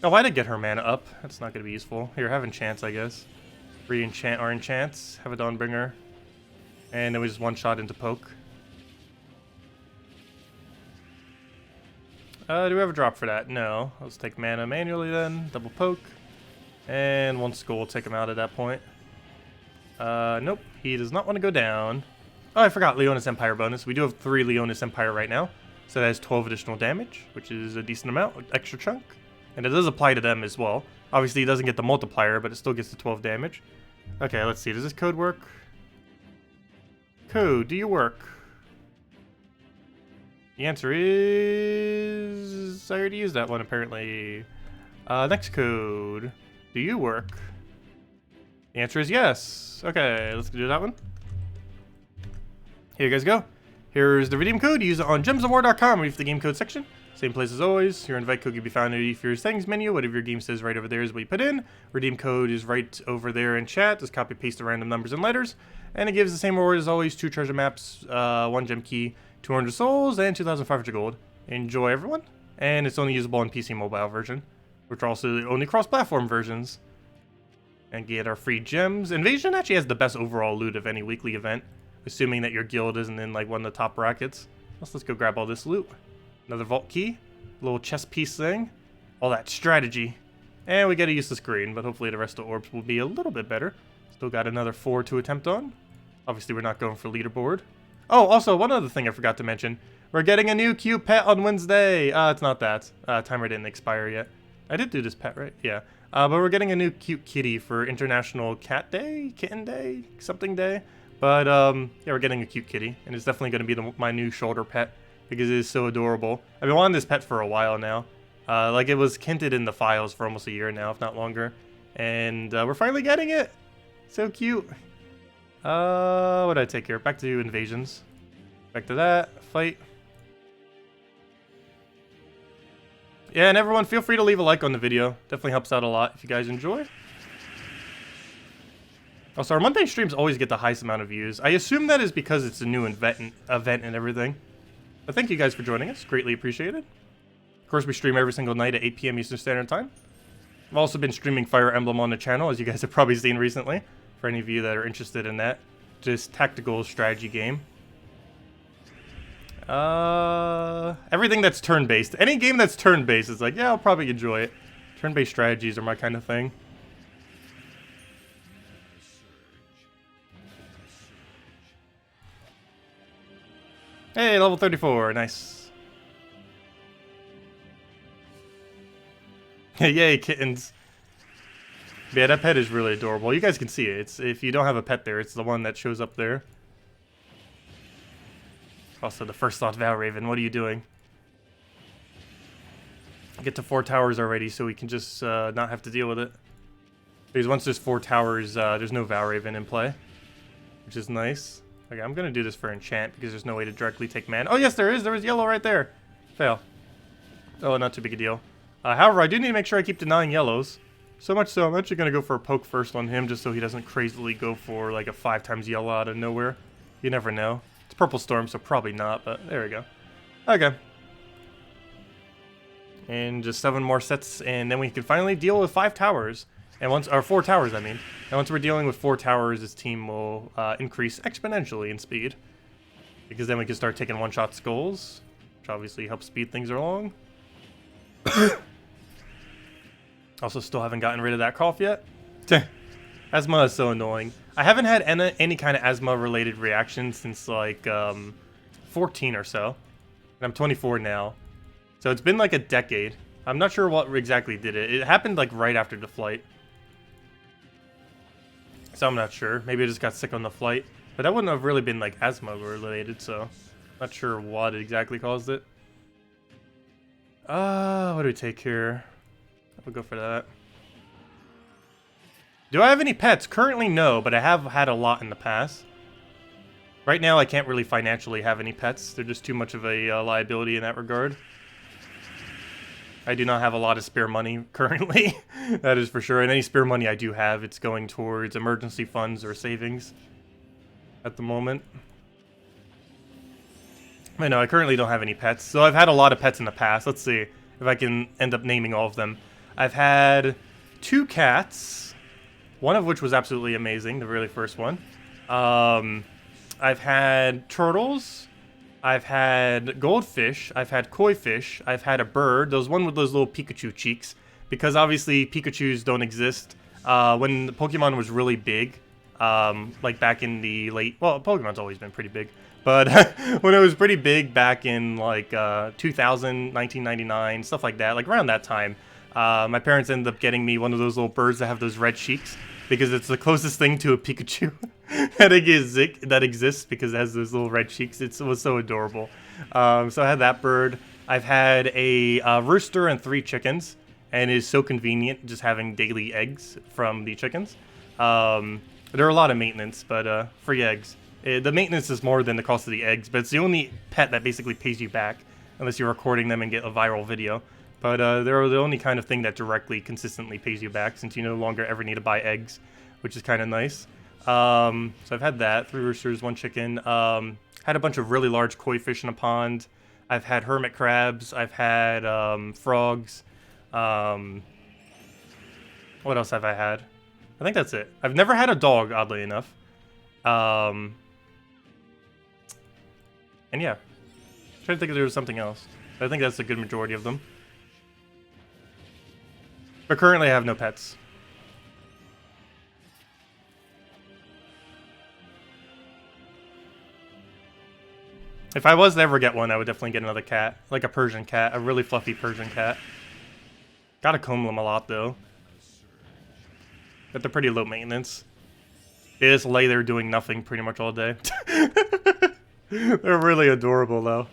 Oh, I did get her mana up. That's not going to be useful. Here, have enchants, I guess. Re-enchant our enchants. Have a Dawnbringer. And then we just one-shot into poke. Do we have a drop for that? No. Let's take mana manually then. Double poke. And 1 skull will take him out at that point. Nope. He does not want to go down. Oh, I forgot Leonis Empire bonus. We do have 3 Leonis Empire right now. So that has 12 additional damage, which is a decent amount. Extra chunk. And it does apply to them as well. Obviously, it doesn't get the multiplier, but it still gets the 12 damage. Okay, let's see. Does this code work? Code, do you work? The answer is... I already used that one, apparently. Next code. Do you work? The answer is yes. Okay, let's do that one. Here you guys go. Here's the redeem code. Use it on gemsofwar.com. Read the game code section. Same place as always. Your invite code can be found in your settings menu. Whatever your game says right over there is what you put in. Redeem code is right over there in chat. Just copy paste the random numbers and letters. And it gives the same reward as always. 2 treasure maps, 1 gem key, 200 souls, and 2,500 gold. Enjoy, everyone. And it's only usable in PC mobile version, which are also the only cross-platform versions. And get our free gems. Invasion actually has the best overall loot of any weekly event, assuming that your guild isn't in like one of the top brackets. Let's go grab all this loot. Another vault key, little chest piece thing, all that strategy. And we get a useless green, but hopefully the rest of the orbs will be a little bit better. Still got another 4 to attempt on. Obviously we're not going for leaderboard. Oh, also, one other thing I forgot to mention. We're getting a new cute pet on Wednesday. It's not that. Timer didn't expire yet. I did do this pet, right? Yeah. But we're getting a new cute kitty for International Cat Day? Kitten Day? Something day? But, yeah, we're getting a cute kitty. And it's definitely going to be my new shoulder pet. Because it is so adorable. I've been wanting this pet for a while now. Like, it was hinted in the files for almost a year now, if not longer. And we're finally getting it! So cute. What did I take here? Back to invasions. Back to that. Fight. Yeah, and everyone, feel free to leave a like on the video. Definitely helps out a lot if you guys enjoy. Also, our Monday streams always get the highest amount of views. I assume that is because it's a new event and everything. But thank you guys for joining us. Greatly appreciated. Of course, we stream every single night at 8 p.m. Eastern Standard Time. I've also been streaming Fire Emblem on the channel, as you guys have probably seen recently. For any of you that are interested in that. Just tactical strategy game. Everything that's turn-based. Any game that's turn-based is like, yeah, I'll probably enjoy it. Turn-based strategies are my kind of thing. Hey, level 34, nice. Yay, kittens. Yeah, that pet is really adorable. You guys can see it. It's, if you don't have a pet there, it's the one that shows up there. Also, the first thought Valraven, what are you doing? Get to 4 towers already so we can just not have to deal with it. Because once there's 4 towers, there's no Valraven in play. Which is nice. Okay, I'm going to do this for enchant because there's no way to directly take mana. Oh yes, there is. There was yellow right there. Fail. Oh, not too big a deal. However, I do need to make sure I keep denying yellows. So much so, I'm actually going to go for a poke first on him just so he doesn't crazily go for like a 5 times yellow out of nowhere. You never know. It's Purple Storm, so probably not, but there we go. Okay. And just 7 more sets, and then we can finally deal with 5 towers. And once, or 4 towers, I mean. And once we're dealing with 4 towers, this team will increase exponentially in speed. Because then we can start taking one-shot skulls, which obviously helps speed things along. Also, still haven't gotten rid of that cough yet. Asthma is so annoying. I haven't had any kind of asthma-related reaction since, like, 14 or so. And I'm 24 now. So it's been like a decade. I'm not sure what exactly did it. It happened, like, right after the flight. So I'm not sure. Maybe I just got sick on the flight. But that wouldn't have really been, like, asthma-related, so... Not sure what exactly caused it. What do we take here? We'll go for that. Do I have any pets? Currently, no, but I have had a lot in the past. Right now, I can't really financially have any pets. They're just too much of a liability in that regard. I do not have a lot of spare money currently. That is for sure. And any spare money I do have, it's going towards emergency funds or savings at the moment. I know, I currently don't have any pets. So I've had a lot of pets in the past. Let's see if I can end up naming all of them. I've had 2 cats, one of which was absolutely amazing, the very first one. I've had turtles. I've had goldfish. I've had koi fish. I've had a bird. Those one with those little Pikachu cheeks. Because obviously Pikachus don't exist. When Pokemon was really big, like back in the late... Well, Pokemon's always been pretty big. But when it was pretty big back in like 2000, 1999, stuff like that, like around that time, my parents ended up getting me one of those little birds that have those red cheeks. Because it's the closest thing to a Pikachu that exists because it has those little red cheeks. It was so adorable. So I had that bird. I've had a rooster and 3 chickens. And it is so convenient just having daily eggs from the chickens. There are a lot of maintenance, but free eggs. The maintenance is more than the cost of the eggs, but it's the only pet that basically pays you back. Unless you're recording them and get a viral video. But they're the only kind of thing that directly, consistently pays you back, since you no longer ever need to buy eggs, which is kind of nice. So I've had that, 3 roosters, 1 chicken. Had a bunch of really large koi fish in a pond. I've had hermit crabs. I've had frogs. What else have I had? I think that's it. I've never had a dog, oddly enough. And yeah. I'm trying to think if there was something else. I think that's a good majority of them. But currently I have no pets. If I was to ever get one, I would definitely get another cat. Like a Persian cat. A really fluffy Persian cat. Gotta comb them a lot, though. But they're pretty low maintenance. They just lay there doing nothing pretty much all day. They're really adorable, though.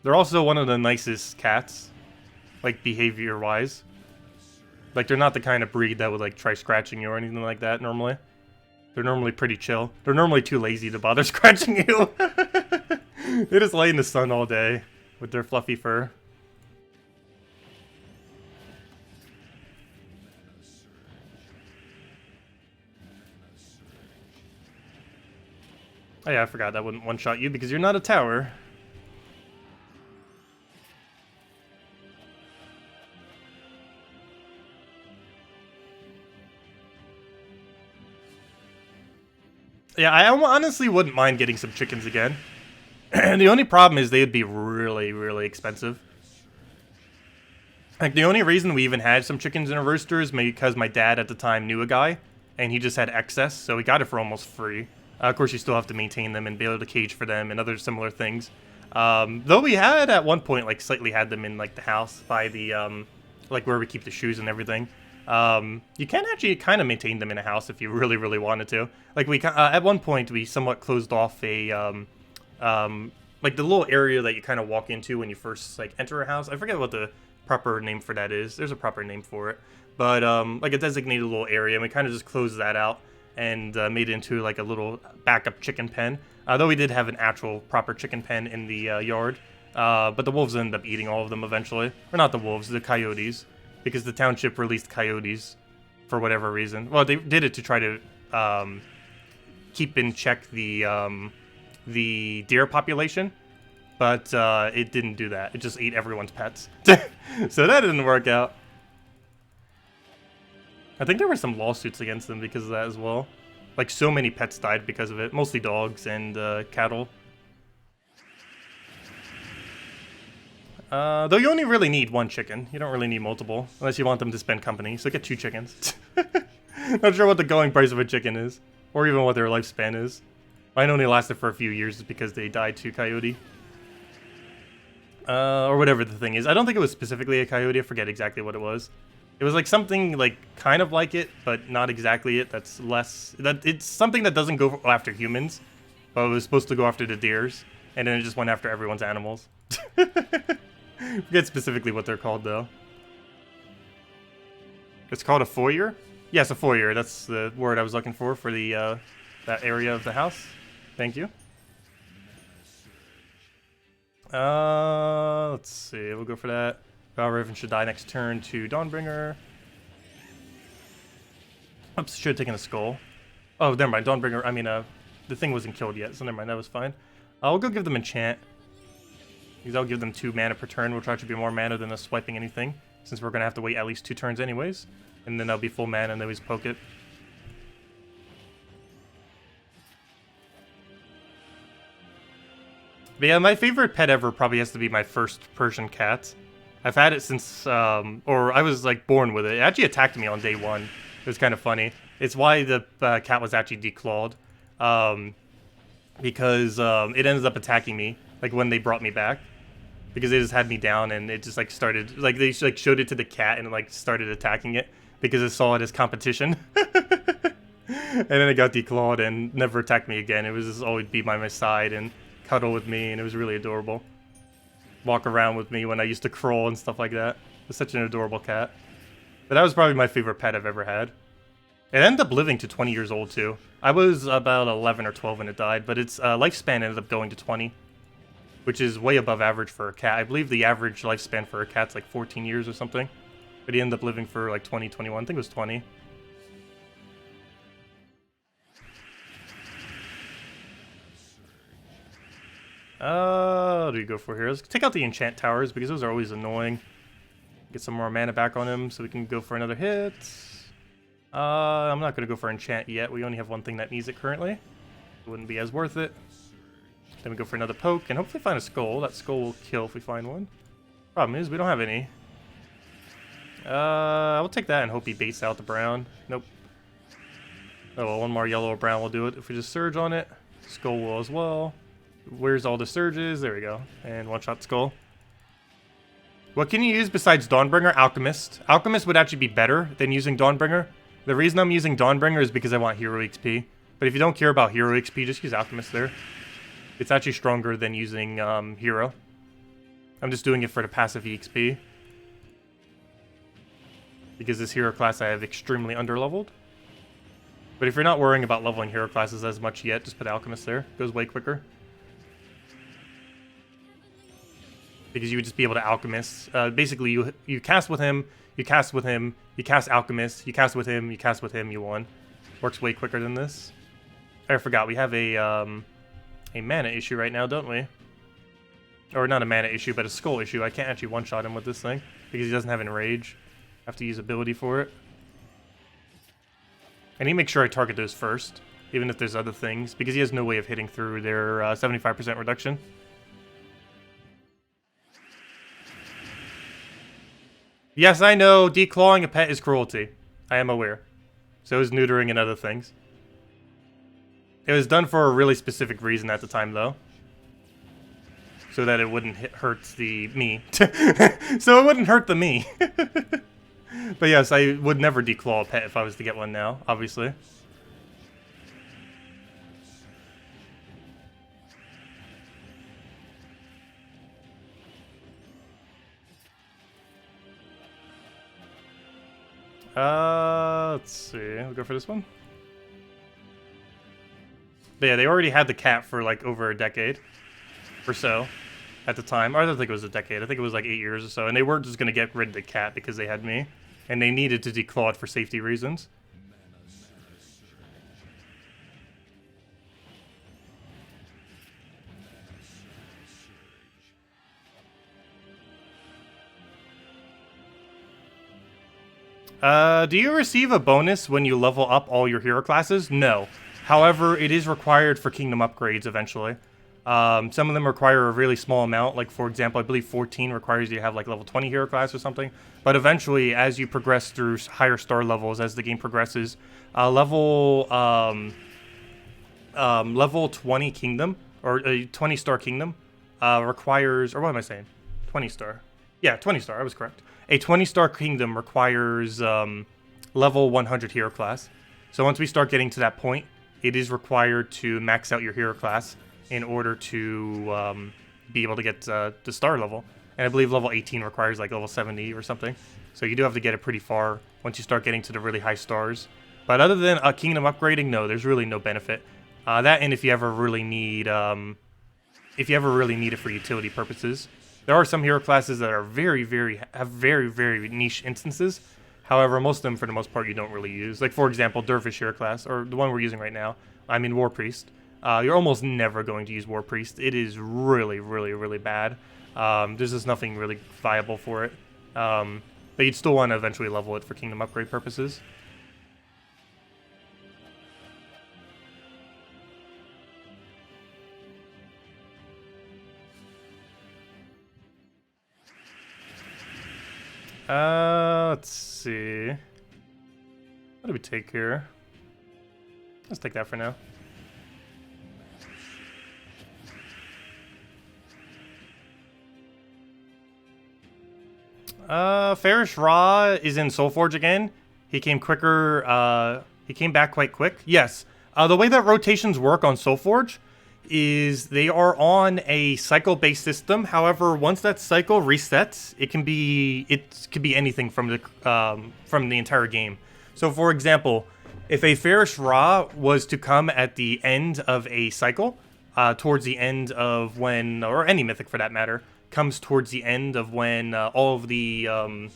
They're also one of the nicest cats. Like, behavior-wise. Like, they're not the kind of breed that would, like, try scratching you or anything like that, normally. They're normally pretty chill. They're normally too lazy to bother scratching you. They just lay in the sun all day with their fluffy fur. Oh yeah, I forgot that wouldn't one-shot you because you're not a tower. Yeah, I honestly wouldn't mind getting some chickens again. The only problem is they'd be really, really expensive. Like, the only reason we even had some chickens in a rooster is because my dad at the time knew a guy, and he just had excess, so we got it for almost free. Of course, you still have to maintain them and be able to cage for them and other similar things. Though we had, at one point, like, slightly had them in, like, the house by the, like, where we keep the shoes and everything. You can actually kind of maintain them in a house if you really, really wanted to. Like, we at one point, we somewhat closed off a, like, the little area that you kind of walk into when you first, like, enter a house. I forget what the proper name for that is. There's a proper name for it. But, like, a designated little area, and we kind of just closed that out and made it into, like, a little backup chicken pen. Though we did have an actual proper chicken pen in the yard. But the wolves ended up eating all of them eventually. Or not the wolves, the coyotes. Because the township released coyotes for whatever reason. Well, they did it to try to keep in check the deer population. But it didn't do that. It just ate everyone's pets. So that didn't work out. I think there were some lawsuits against them because of that as well. Like, so many pets died because of it. Mostly dogs and cattle. Though you only really need one chicken. You don't really need multiple. Unless you want them to spend company. So get 2 chickens. Not sure what the going price of a chicken is. Or even what their lifespan is. Mine only lasted for a few years because they died to coyote. Or whatever the thing is. I don't think it was specifically a coyote. I forget exactly what it was. It was like something like kind of like it, but not exactly it. That's less... It's something that doesn't go after humans. But it was supposed to go after the deers. And then it just went after everyone's animals. Forget specifically what they're called, though. It's called a foyer? Yes, a foyer. That's the word I was looking for the that area of the house. Thank you. Let's see. We'll go for that. Raven should die next turn to Dawnbringer. Oops, should have taken a skull. Oh, never mind. Dawnbringer, I mean, the thing wasn't killed yet, so never mind. That was fine. We'll go give them enchant. Because I'll give them 2 mana per turn, which will actually be more mana than us swiping anything, since we're going to have to wait at least 2 turns anyways. And then that'll be full mana, and then we just poke it. But yeah, my favorite pet ever probably has to be my first Persian cat. I've had it since, or I was like born with it. It actually attacked me on day 1. It was kind of funny. It's why the cat was actually declawed. Because it ended up attacking me, like when they brought me back. Because they just had me down and it just like started, like they like showed it to the cat and like started attacking it. Because it saw it as competition. And then it got declawed and never attacked me again. It was just always be by my side and cuddle with me, and it was really adorable. Walk around with me when I used to crawl and stuff like that. It was such an adorable cat. But that was probably my favorite pet I've ever had. It ended up living to 20 years old too. I was about 11 or 12 when it died, but its lifespan ended up going to 20. Which is way above average for a cat. I believe the average lifespan for a cat's like 14 years or something. But he ended up living for like 20, 21. I think it was 20. What do we go for here? Let's take out the enchant towers because those are always annoying. Get some more mana back on him so we can go for another hit. I'm not going to go for enchant yet. We only have one thing that needs it currently. It wouldn't be as worth it. Then we go for another poke and hopefully find a skull. That skull will kill if we find one. Problem is we don't have any. I'll take that and hope he baits out the brown. Nope. Oh, well, one more yellow or brown will do it. If we just surge on it, skull will as well. Where's all the surges? There we go. And one-shot skull. What can you use besides Dawnbringer? Alchemist. Alchemist would actually be better than using Dawnbringer. The reason I'm using Dawnbringer is because I want hero XP. But if you don't care about hero XP, just use Alchemist there. It's actually stronger than using hero. I'm just doing it for the passive EXP. Because this hero class I have extremely underleveled. But if you're not worrying about leveling hero classes as much yet, just put Alchemist there. Goes way quicker. Because you would just be able to Alchemist. Basically, you cast with him, you cast with him, you cast Alchemist, you cast with him, you cast with him, you won. Works way quicker than this. I forgot, we have a mana issue right now, don't we? Or not a mana issue, but a skull issue. I can't actually one-shot him with this thing, because he doesn't have Enrage. I have to use ability for it. I need to make sure I target those first. even if there's other things, because he has no way of hitting through their 75% reduction. Yes, I know, declawing a pet is cruelty. I am aware. So is neutering and other things. It was done for a really specific reason at the time, though. So that it wouldn't hurt the me. So it wouldn't hurt the me. But yes, I would never declaw a pet if I was to get one now, obviously. Let's see. We'll go for this one. But yeah, they already had the cat for like over a decade or so at the time. Or I don't think it was a decade. I think it was like 8 years or so. And they weren't just going to get rid of the cat because they had me. And they needed to declaw it for safety reasons. Do you receive a bonus when you level up all your hero classes? No. However, it is required for kingdom upgrades eventually. Some of them require a really small amount, like for example, I believe 14 requires you to have like level 20 hero class or something. But eventually, as you progress through higher star levels, as the game progresses, level 20 kingdom, or a 20 star kingdom, requires, or what am I saying? 20 star. Yeah, 20 star, I was correct. A 20 star kingdom requires level 100 hero class. So once we start getting to that point, it is required to max out your hero class in order to be able to get the star level. And I believe level 18 requires like level 70 or something. So you do have to get it pretty far once you start getting to the really high stars. But other than kingdom upgrading, no, there's really no benefit. That, and if you ever really need it for utility purposes. There are some hero classes that are very, very niche instances. However, most of them, for the most part, you don't really use. Like, for example, Dervish hero class, or the one we're using right now. I mean, War Priest. You're almost never going to use War Priest. It is really bad. There's just nothing really viable for it. But you'd still want to eventually level it for kingdom upgrade purposes. Let's see. What do we take here? Let's take that for now. Farish Ra is in Soulforge again. He came quicker, he came back quite quick. Yes. The way that rotations work on Soulforge is they are on a cycle-based system. However, once that cycle resets, it can be anything from the entire game. So, for example, if a Farish Ra was to come at the end of a cycle, towards the end of when, or any mythic for that matter, comes towards the end of when all of the what am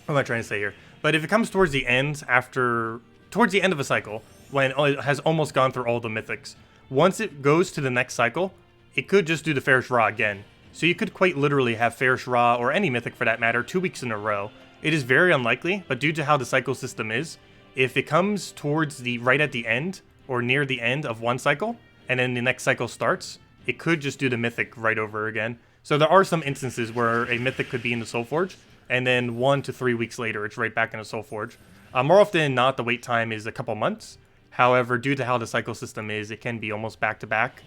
I trying to say here? But if it comes towards the end towards the end of a cycle, when it has almost gone through all the mythics. Once it goes to the next cycle, it could just do the Farish Ra again. So you could quite literally have Farish Ra, or any mythic for that matter, 2 weeks in a row. It is very unlikely, but due to how the cycle system is, if it comes towards right at the end, or near the end of one cycle, and then the next cycle starts, it could just do the mythic right over again. So there are some instances where a mythic could be in the Soulforge, and then 1 to 3 weeks later, it's right back in the Soulforge. More often than not, the wait time is a couple months. However, due to how the cycle system is, it can be almost back-to-back.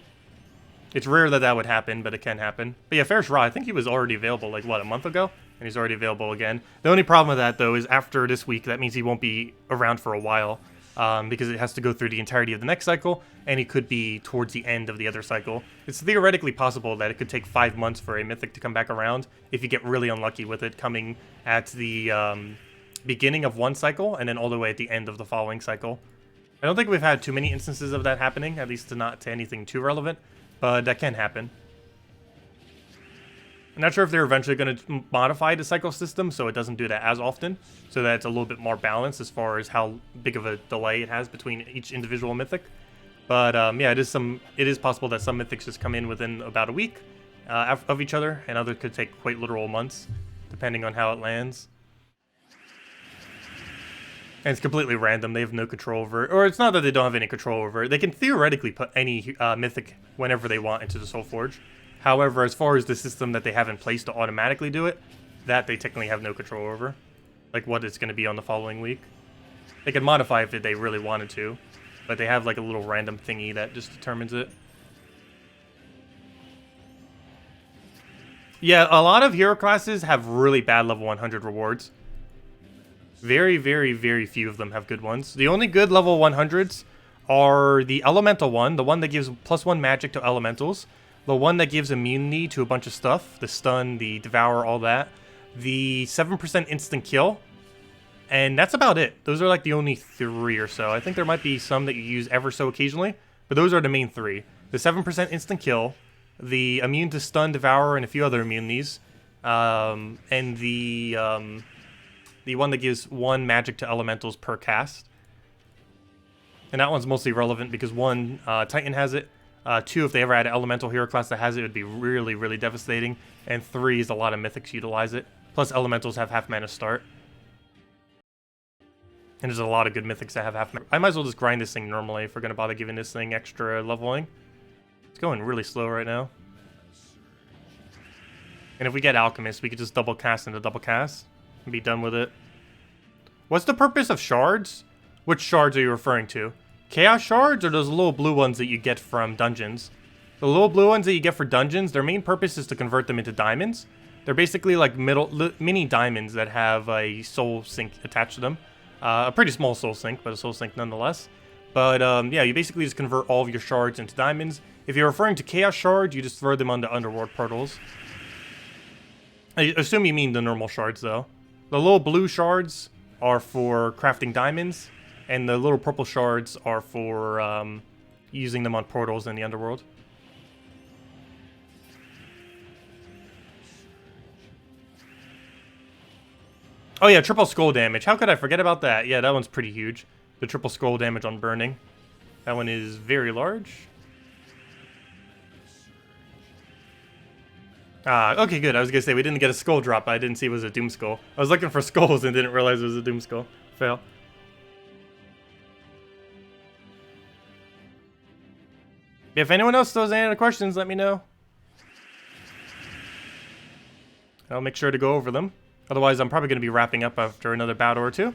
It's rare that would happen, but it can happen. But yeah, Farish Ra, I think he was already available, like, what, a month ago? And he's already available again. The only problem with that, though, is after this week, that means he won't be around for a while. Because it has to go through the entirety of the next cycle, and he could be towards the end of the other cycle. It's theoretically possible that it could take 5 months for a mythic to come back around, if you get really unlucky with it coming at the beginning of one cycle, and then all the way at the end of the following cycle. I don't think we've had too many instances of that happening, at least not to anything too relevant, but that can happen. I'm not sure if they're eventually going to modify the cycle system so it doesn't do that as often, so that it's a little bit more balanced as far as how big of a delay it has between each individual mythic. But yeah, it is possible that some mythics just come in within about a week of each other, and others could take quite literal months, depending on how it lands. And it's completely random. They have no control over it. Or it's not that they don't have any control over it. They can theoretically put any mythic whenever they want into the Soul Forge. However, as far as the system that they have in place to automatically do it, that they technically have no control over. Like what it's going to be on the following week. They can modify if they really wanted to. But they have like a little random thingy that just determines it. Yeah, a lot of hero classes have really bad level 100 rewards. Very, very, very few of them have good ones. The only good level 100s are the elemental one, the one that gives +1 magic to elementals, the one that gives immunity to a bunch of stuff, the stun, the devour, all that, the 7% instant kill, and that's about it. Those are like the only 3 or so. I think there might be some that you use ever so occasionally, but those are the main 3. The 7% instant kill, the immune to stun, devour, and a few other immunities, and the one that gives 1 magic to elementals per cast. And that one's mostly relevant because 1, Titan has it. 2, if they ever had an elemental hero class that has it, it would be really, really devastating. And 3 is a lot of mythics utilize it. Plus elementals have half mana start. And there's a lot of good mythics that have half mana. I might as well just grind this thing normally if we're going to bother giving this thing extra leveling. It's going really slow right now. And if we get Alchemist, we could just double cast into double cast. And be done with it. What's the purpose of shards? Which shards are you referring to? Chaos shards or those little blue ones that you get from dungeons? The little blue ones that you get for dungeons, their main purpose is to convert them into diamonds. They're basically like mini diamonds that have a soul sink attached to them. A pretty small soul sink, but a soul sink nonetheless. But yeah, you basically just convert all of your shards into diamonds. If you're referring to chaos shards, you just throw them onto underworld portals. I assume you mean the normal shards though. The little blue shards are for crafting diamonds, and the little purple shards are for using them on portals in the underworld. Oh yeah, triple skull damage. How could I forget about that? Yeah, that one's pretty huge. The triple skull damage on burning. That one is very large. Okay, good. I was gonna say we didn't get a skull drop, but I didn't see it was a Doom Skull. I was looking for skulls and didn't realize it was a Doom Skull. Fail. If anyone else has any other questions, let me know. I'll make sure to go over them. Otherwise, I'm probably going to be wrapping up after another battle or two.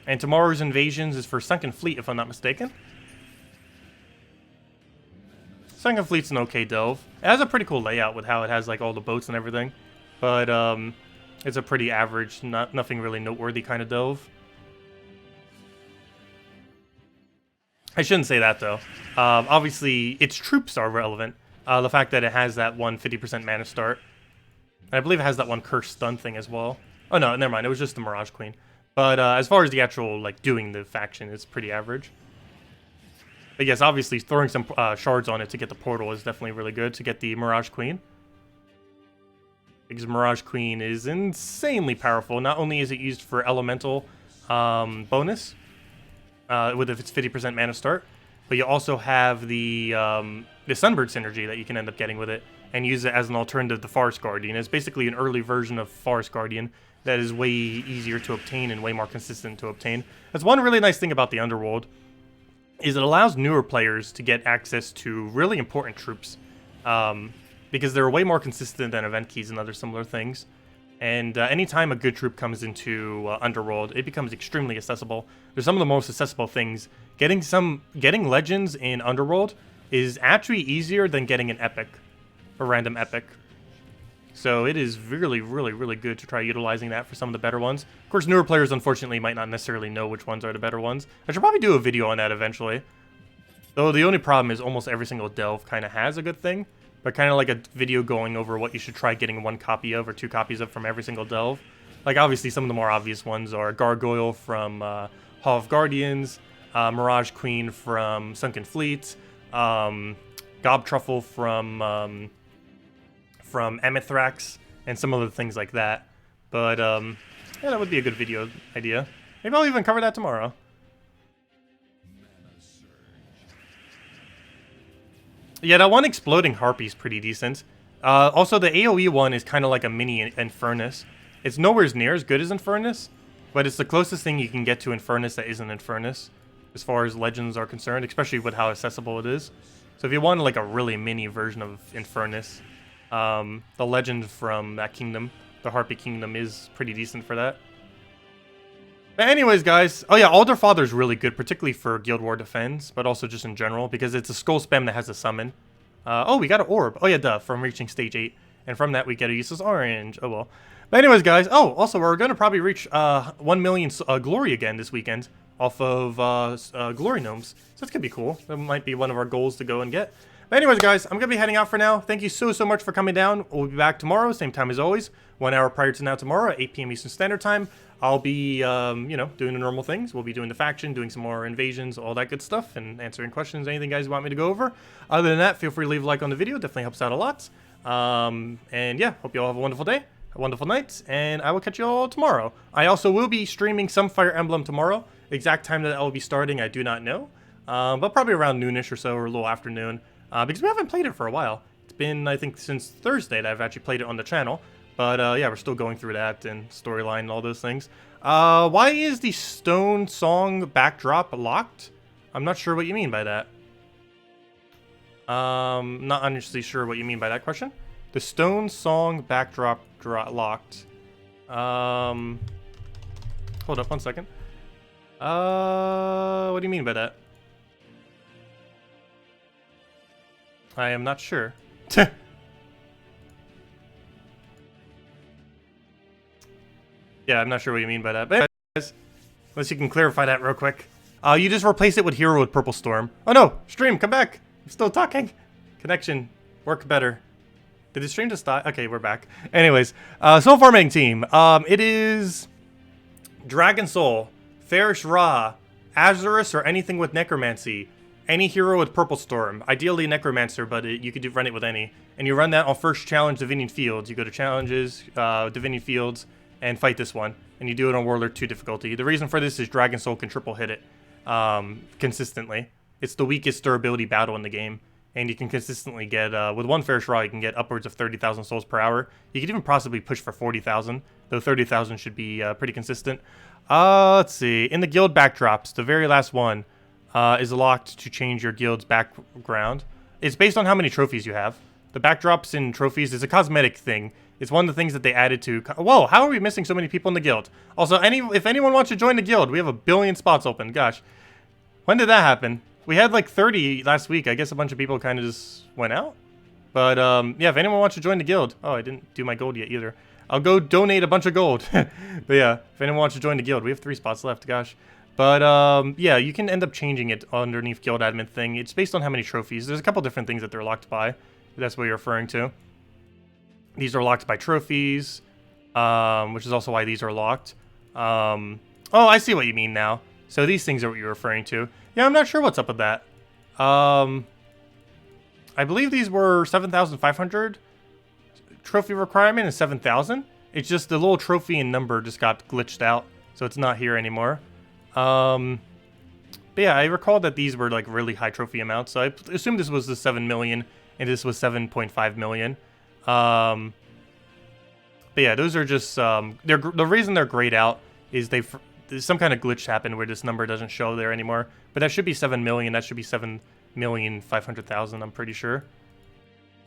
And tomorrow's invasions is for Sunken Fleet, if I'm not mistaken. Sunken Fleet's an okay delve. It has a pretty cool layout with how it has like all the boats and everything. But it's a pretty average, nothing really noteworthy kind of delve. I shouldn't say that though. Obviously, its troops are relevant. The fact that it has that one 50% mana start. And I believe it has that one cursed stun thing as well. Oh no, never mind. It was just the Mirage Queen. But as far as the actual like doing the faction, it's pretty average. But yes, obviously throwing some shards on it to get the portal is definitely really good to get the Mirage Queen. Because Mirage Queen is insanely powerful. Not only is it used for elemental bonus, with its 50% mana start, but you also have the Sunbird synergy that you can end up getting with it, and use it as an alternative to Forest Guardian. It's basically an early version of Forest Guardian that is way easier to obtain and way more consistent to obtain. That's one really nice thing about the Underworld, is it allows newer players to get access to really important troops, because they're way more consistent than event keys and other similar things. And anytime a good troop comes into Underworld, it becomes extremely accessible. They're some of the most accessible things. Getting legends in Underworld is actually easier than getting an epic, a random epic. So it is really, really, really good to try utilizing that for some of the better ones. Of course, newer players, unfortunately, might not necessarily know which ones are the better ones. I should probably do a video on that eventually. Though the only problem is almost every single delve kind of has a good thing. But kind of like a video going over what you should try getting 1 copy of or 2 copies of from every single delve. Like, obviously, some of the more obvious ones are Gargoyle from Hall of Guardians, Mirage Queen from Sunken Fleet, Gob Truffle from Amethrax, and some other things like that. But, yeah, that would be a good video idea. Maybe I'll even cover that tomorrow. Yeah, that one Exploding Harpy's pretty decent. Also, the AoE one is kind of like a mini Infernus. It's nowhere near as good as Infernus, but it's the closest thing you can get to Infernus that isn't Infernus, as far as legends are concerned, especially with how accessible it is. So if you want like a really mini version of Infernus, the legend from that kingdom, the Harpy Kingdom, is pretty decent for that. But anyways, guys, oh yeah, Alder Father is really good, particularly for Guild War Defense, but also just in general, because it's a skull spam that has a summon. Oh, we got an orb. Oh yeah, duh, from reaching stage 8. And from that we get a useless orange. Oh well. But anyways, guys, oh, also we're going to probably reach 1 million glory again this weekend off of glory gnomes. So that's going to be cool. That might be one of our goals to go and get. But anyways, guys, I'm going to be heading out for now. Thank you so much for coming down. We'll be back tomorrow, same time as always. 1 hour prior to now tomorrow at 8 p.m. Eastern Standard Time. I'll be, you know, doing the normal things. We'll be doing the faction, doing some more invasions, all that good stuff, and answering questions, anything guys want me to go over. Other than that, feel free to leave a like on the video. Definitely helps out a lot. And yeah, hope you all have a wonderful day, a wonderful night, and I will catch you all tomorrow. I also will be streaming some Fire Emblem tomorrow. Exact time that I will be starting, I do not know. But probably around noonish or so, or a little afternoon. Because we haven't played it for a while. It's been, I think, since Thursday that I've actually played it on the channel. But yeah, we're still going through that and storyline and all those things. Why is the Stone Song backdrop locked? I'm not sure what you mean by that. Not honestly sure what you mean by that question. The Stone Song backdrop locked. Hold up 1 second. What do you mean by that? I am not sure. Yeah, I'm not sure what you mean by that. But guys, unless you can clarify that real quick. You just replace it with Hero with Purple Storm. Oh no! Stream, come back! I'm still talking. Connection, work better. Did the stream just die? Okay, we're back. Anyways, soul farming team. It is Dragon Soul, Fairish Ra, Azurus, or anything with Necromancy. Any hero with Purple Storm. Ideally Necromancer, but you could run it with any. And you run that on first challenge Divinian Fields. You go to challenges, Divinian Fields, and fight this one. And you do it on Warlord 2 difficulty. The reason for this is Dragon Soul can triple hit it consistently. It's the weakest durability battle in the game. And you can consistently get, with one Fairish Ra, you can get upwards of 30,000 souls per hour. You could even possibly push for 40,000, though 30,000 should be pretty consistent. Let's see. In the guild backdrops, the very last one is locked to change your guild's background. It's based on how many trophies you have. The backdrops in trophies is a cosmetic thing. It's one of the things that they added to... Whoa, how are we missing so many people in the guild? Also, if anyone wants to join the guild, we have 1 billion spots open. Gosh. When did that happen? We had like 30 last week. I guess a bunch of people kind of just went out. But yeah, if anyone wants to join the guild... Oh, I didn't do my gold yet either. I'll go donate a bunch of gold. But yeah, if anyone wants to join the guild, we have 3 spots left. Gosh. But yeah, you can end up changing it underneath guild admin thing. It's based on how many trophies. There's a couple different things that they're locked by. That's what you're referring to. These are locked by trophies, which is also why these are locked. Oh, I see what you mean now. So these things are what you're referring to. Yeah, I'm not sure what's up with that. I believe these were 7,500 trophy requirement and 7,000. It's just the little trophy and number just got glitched out, so it's not here anymore. But yeah, I recall that these were like really high trophy amounts, so I assume this was the 7 million and this was 7.5 million. But yeah, those are just the reason they're grayed out is there's some kind of glitch happened where this number doesn't show there anymore. But that should be 7 million. That should be 7,500,000. I'm pretty sure.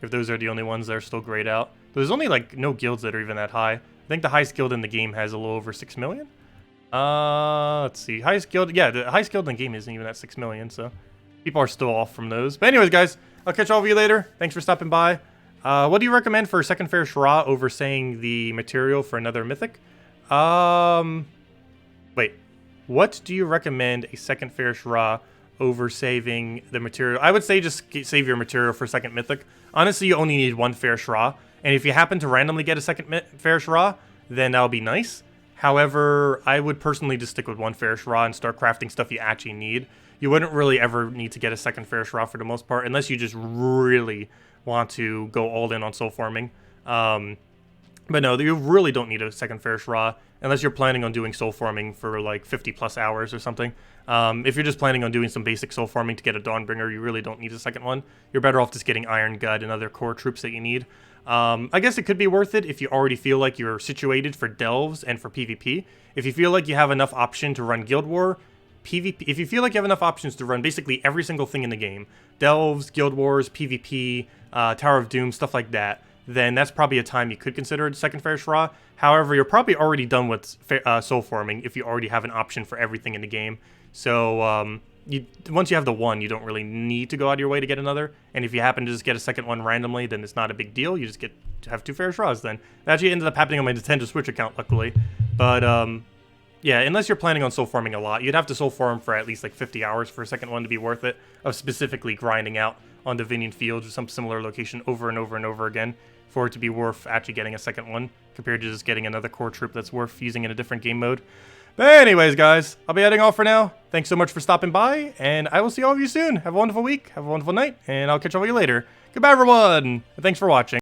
If those are the only ones that are still grayed out, there's only like no guilds that are even that high. I think the highest guild in the game has a little over 6 million. Let's see, highest guild. Yeah, the highest guild in the game isn't even at 6 million. So people are still off from those. But anyways, guys, I'll catch all of you later. Thanks for stopping by. What do you recommend for second Fairish Ra over saying the material for another mythic? Wait. What do you recommend a second Fairish Ra over saving the material? I would say just save your material for second mythic. Honestly, you only need 1 Fairish Ra. And if you happen to randomly get a second Fairish Ra, then that'll be nice. However, I would personally just stick with 1 Fairish Ra and start crafting stuff you actually need. You wouldn't really ever need to get a second Fairish Ra for the most part, unless you just really want to go all in on soul farming. But no, you really don't need a second Fairish Ra unless you're planning on doing soul farming for like 50 plus hours or something. If you're just planning on doing some basic soul farming to get a Dawnbringer, you really don't need a second one. You're better off just getting Iron Gut and other core troops that you need. I guess it could be worth it if you already feel like you're situated for delves and for PvP. If you feel like you have enough option to run Guild War, PvP, if you feel like you have enough options to run basically every single thing in the game, delves, Guild Wars, PvP, Tower of Doom, stuff like that, then that's probably a time you could consider a second Fair Shra. However, you're probably already done with soul forming if you already have an option for everything in the game. So once you have the one, you don't really need to go out of your way to get another. And if you happen to just get a second one randomly, then it's not a big deal. You just get to have 2 Fair Shras then. That actually ended up happening on my Nintendo Switch account, luckily. But yeah, unless you're planning on soul forming a lot, you'd have to soul form for at least like 50 hours for a second one to be worth it, of specifically grinding out on Divinian Fields or some similar location over and over and over again for it to be worth actually getting a second one, compared to just getting another core troop that's worth using in a different game mode. But anyways, guys, I'll be heading off for now. Thanks so much for stopping by, and I will see all of you soon. Have a wonderful week, have a wonderful night, and I'll catch up with you later. Goodbye, everyone, and thanks for watching.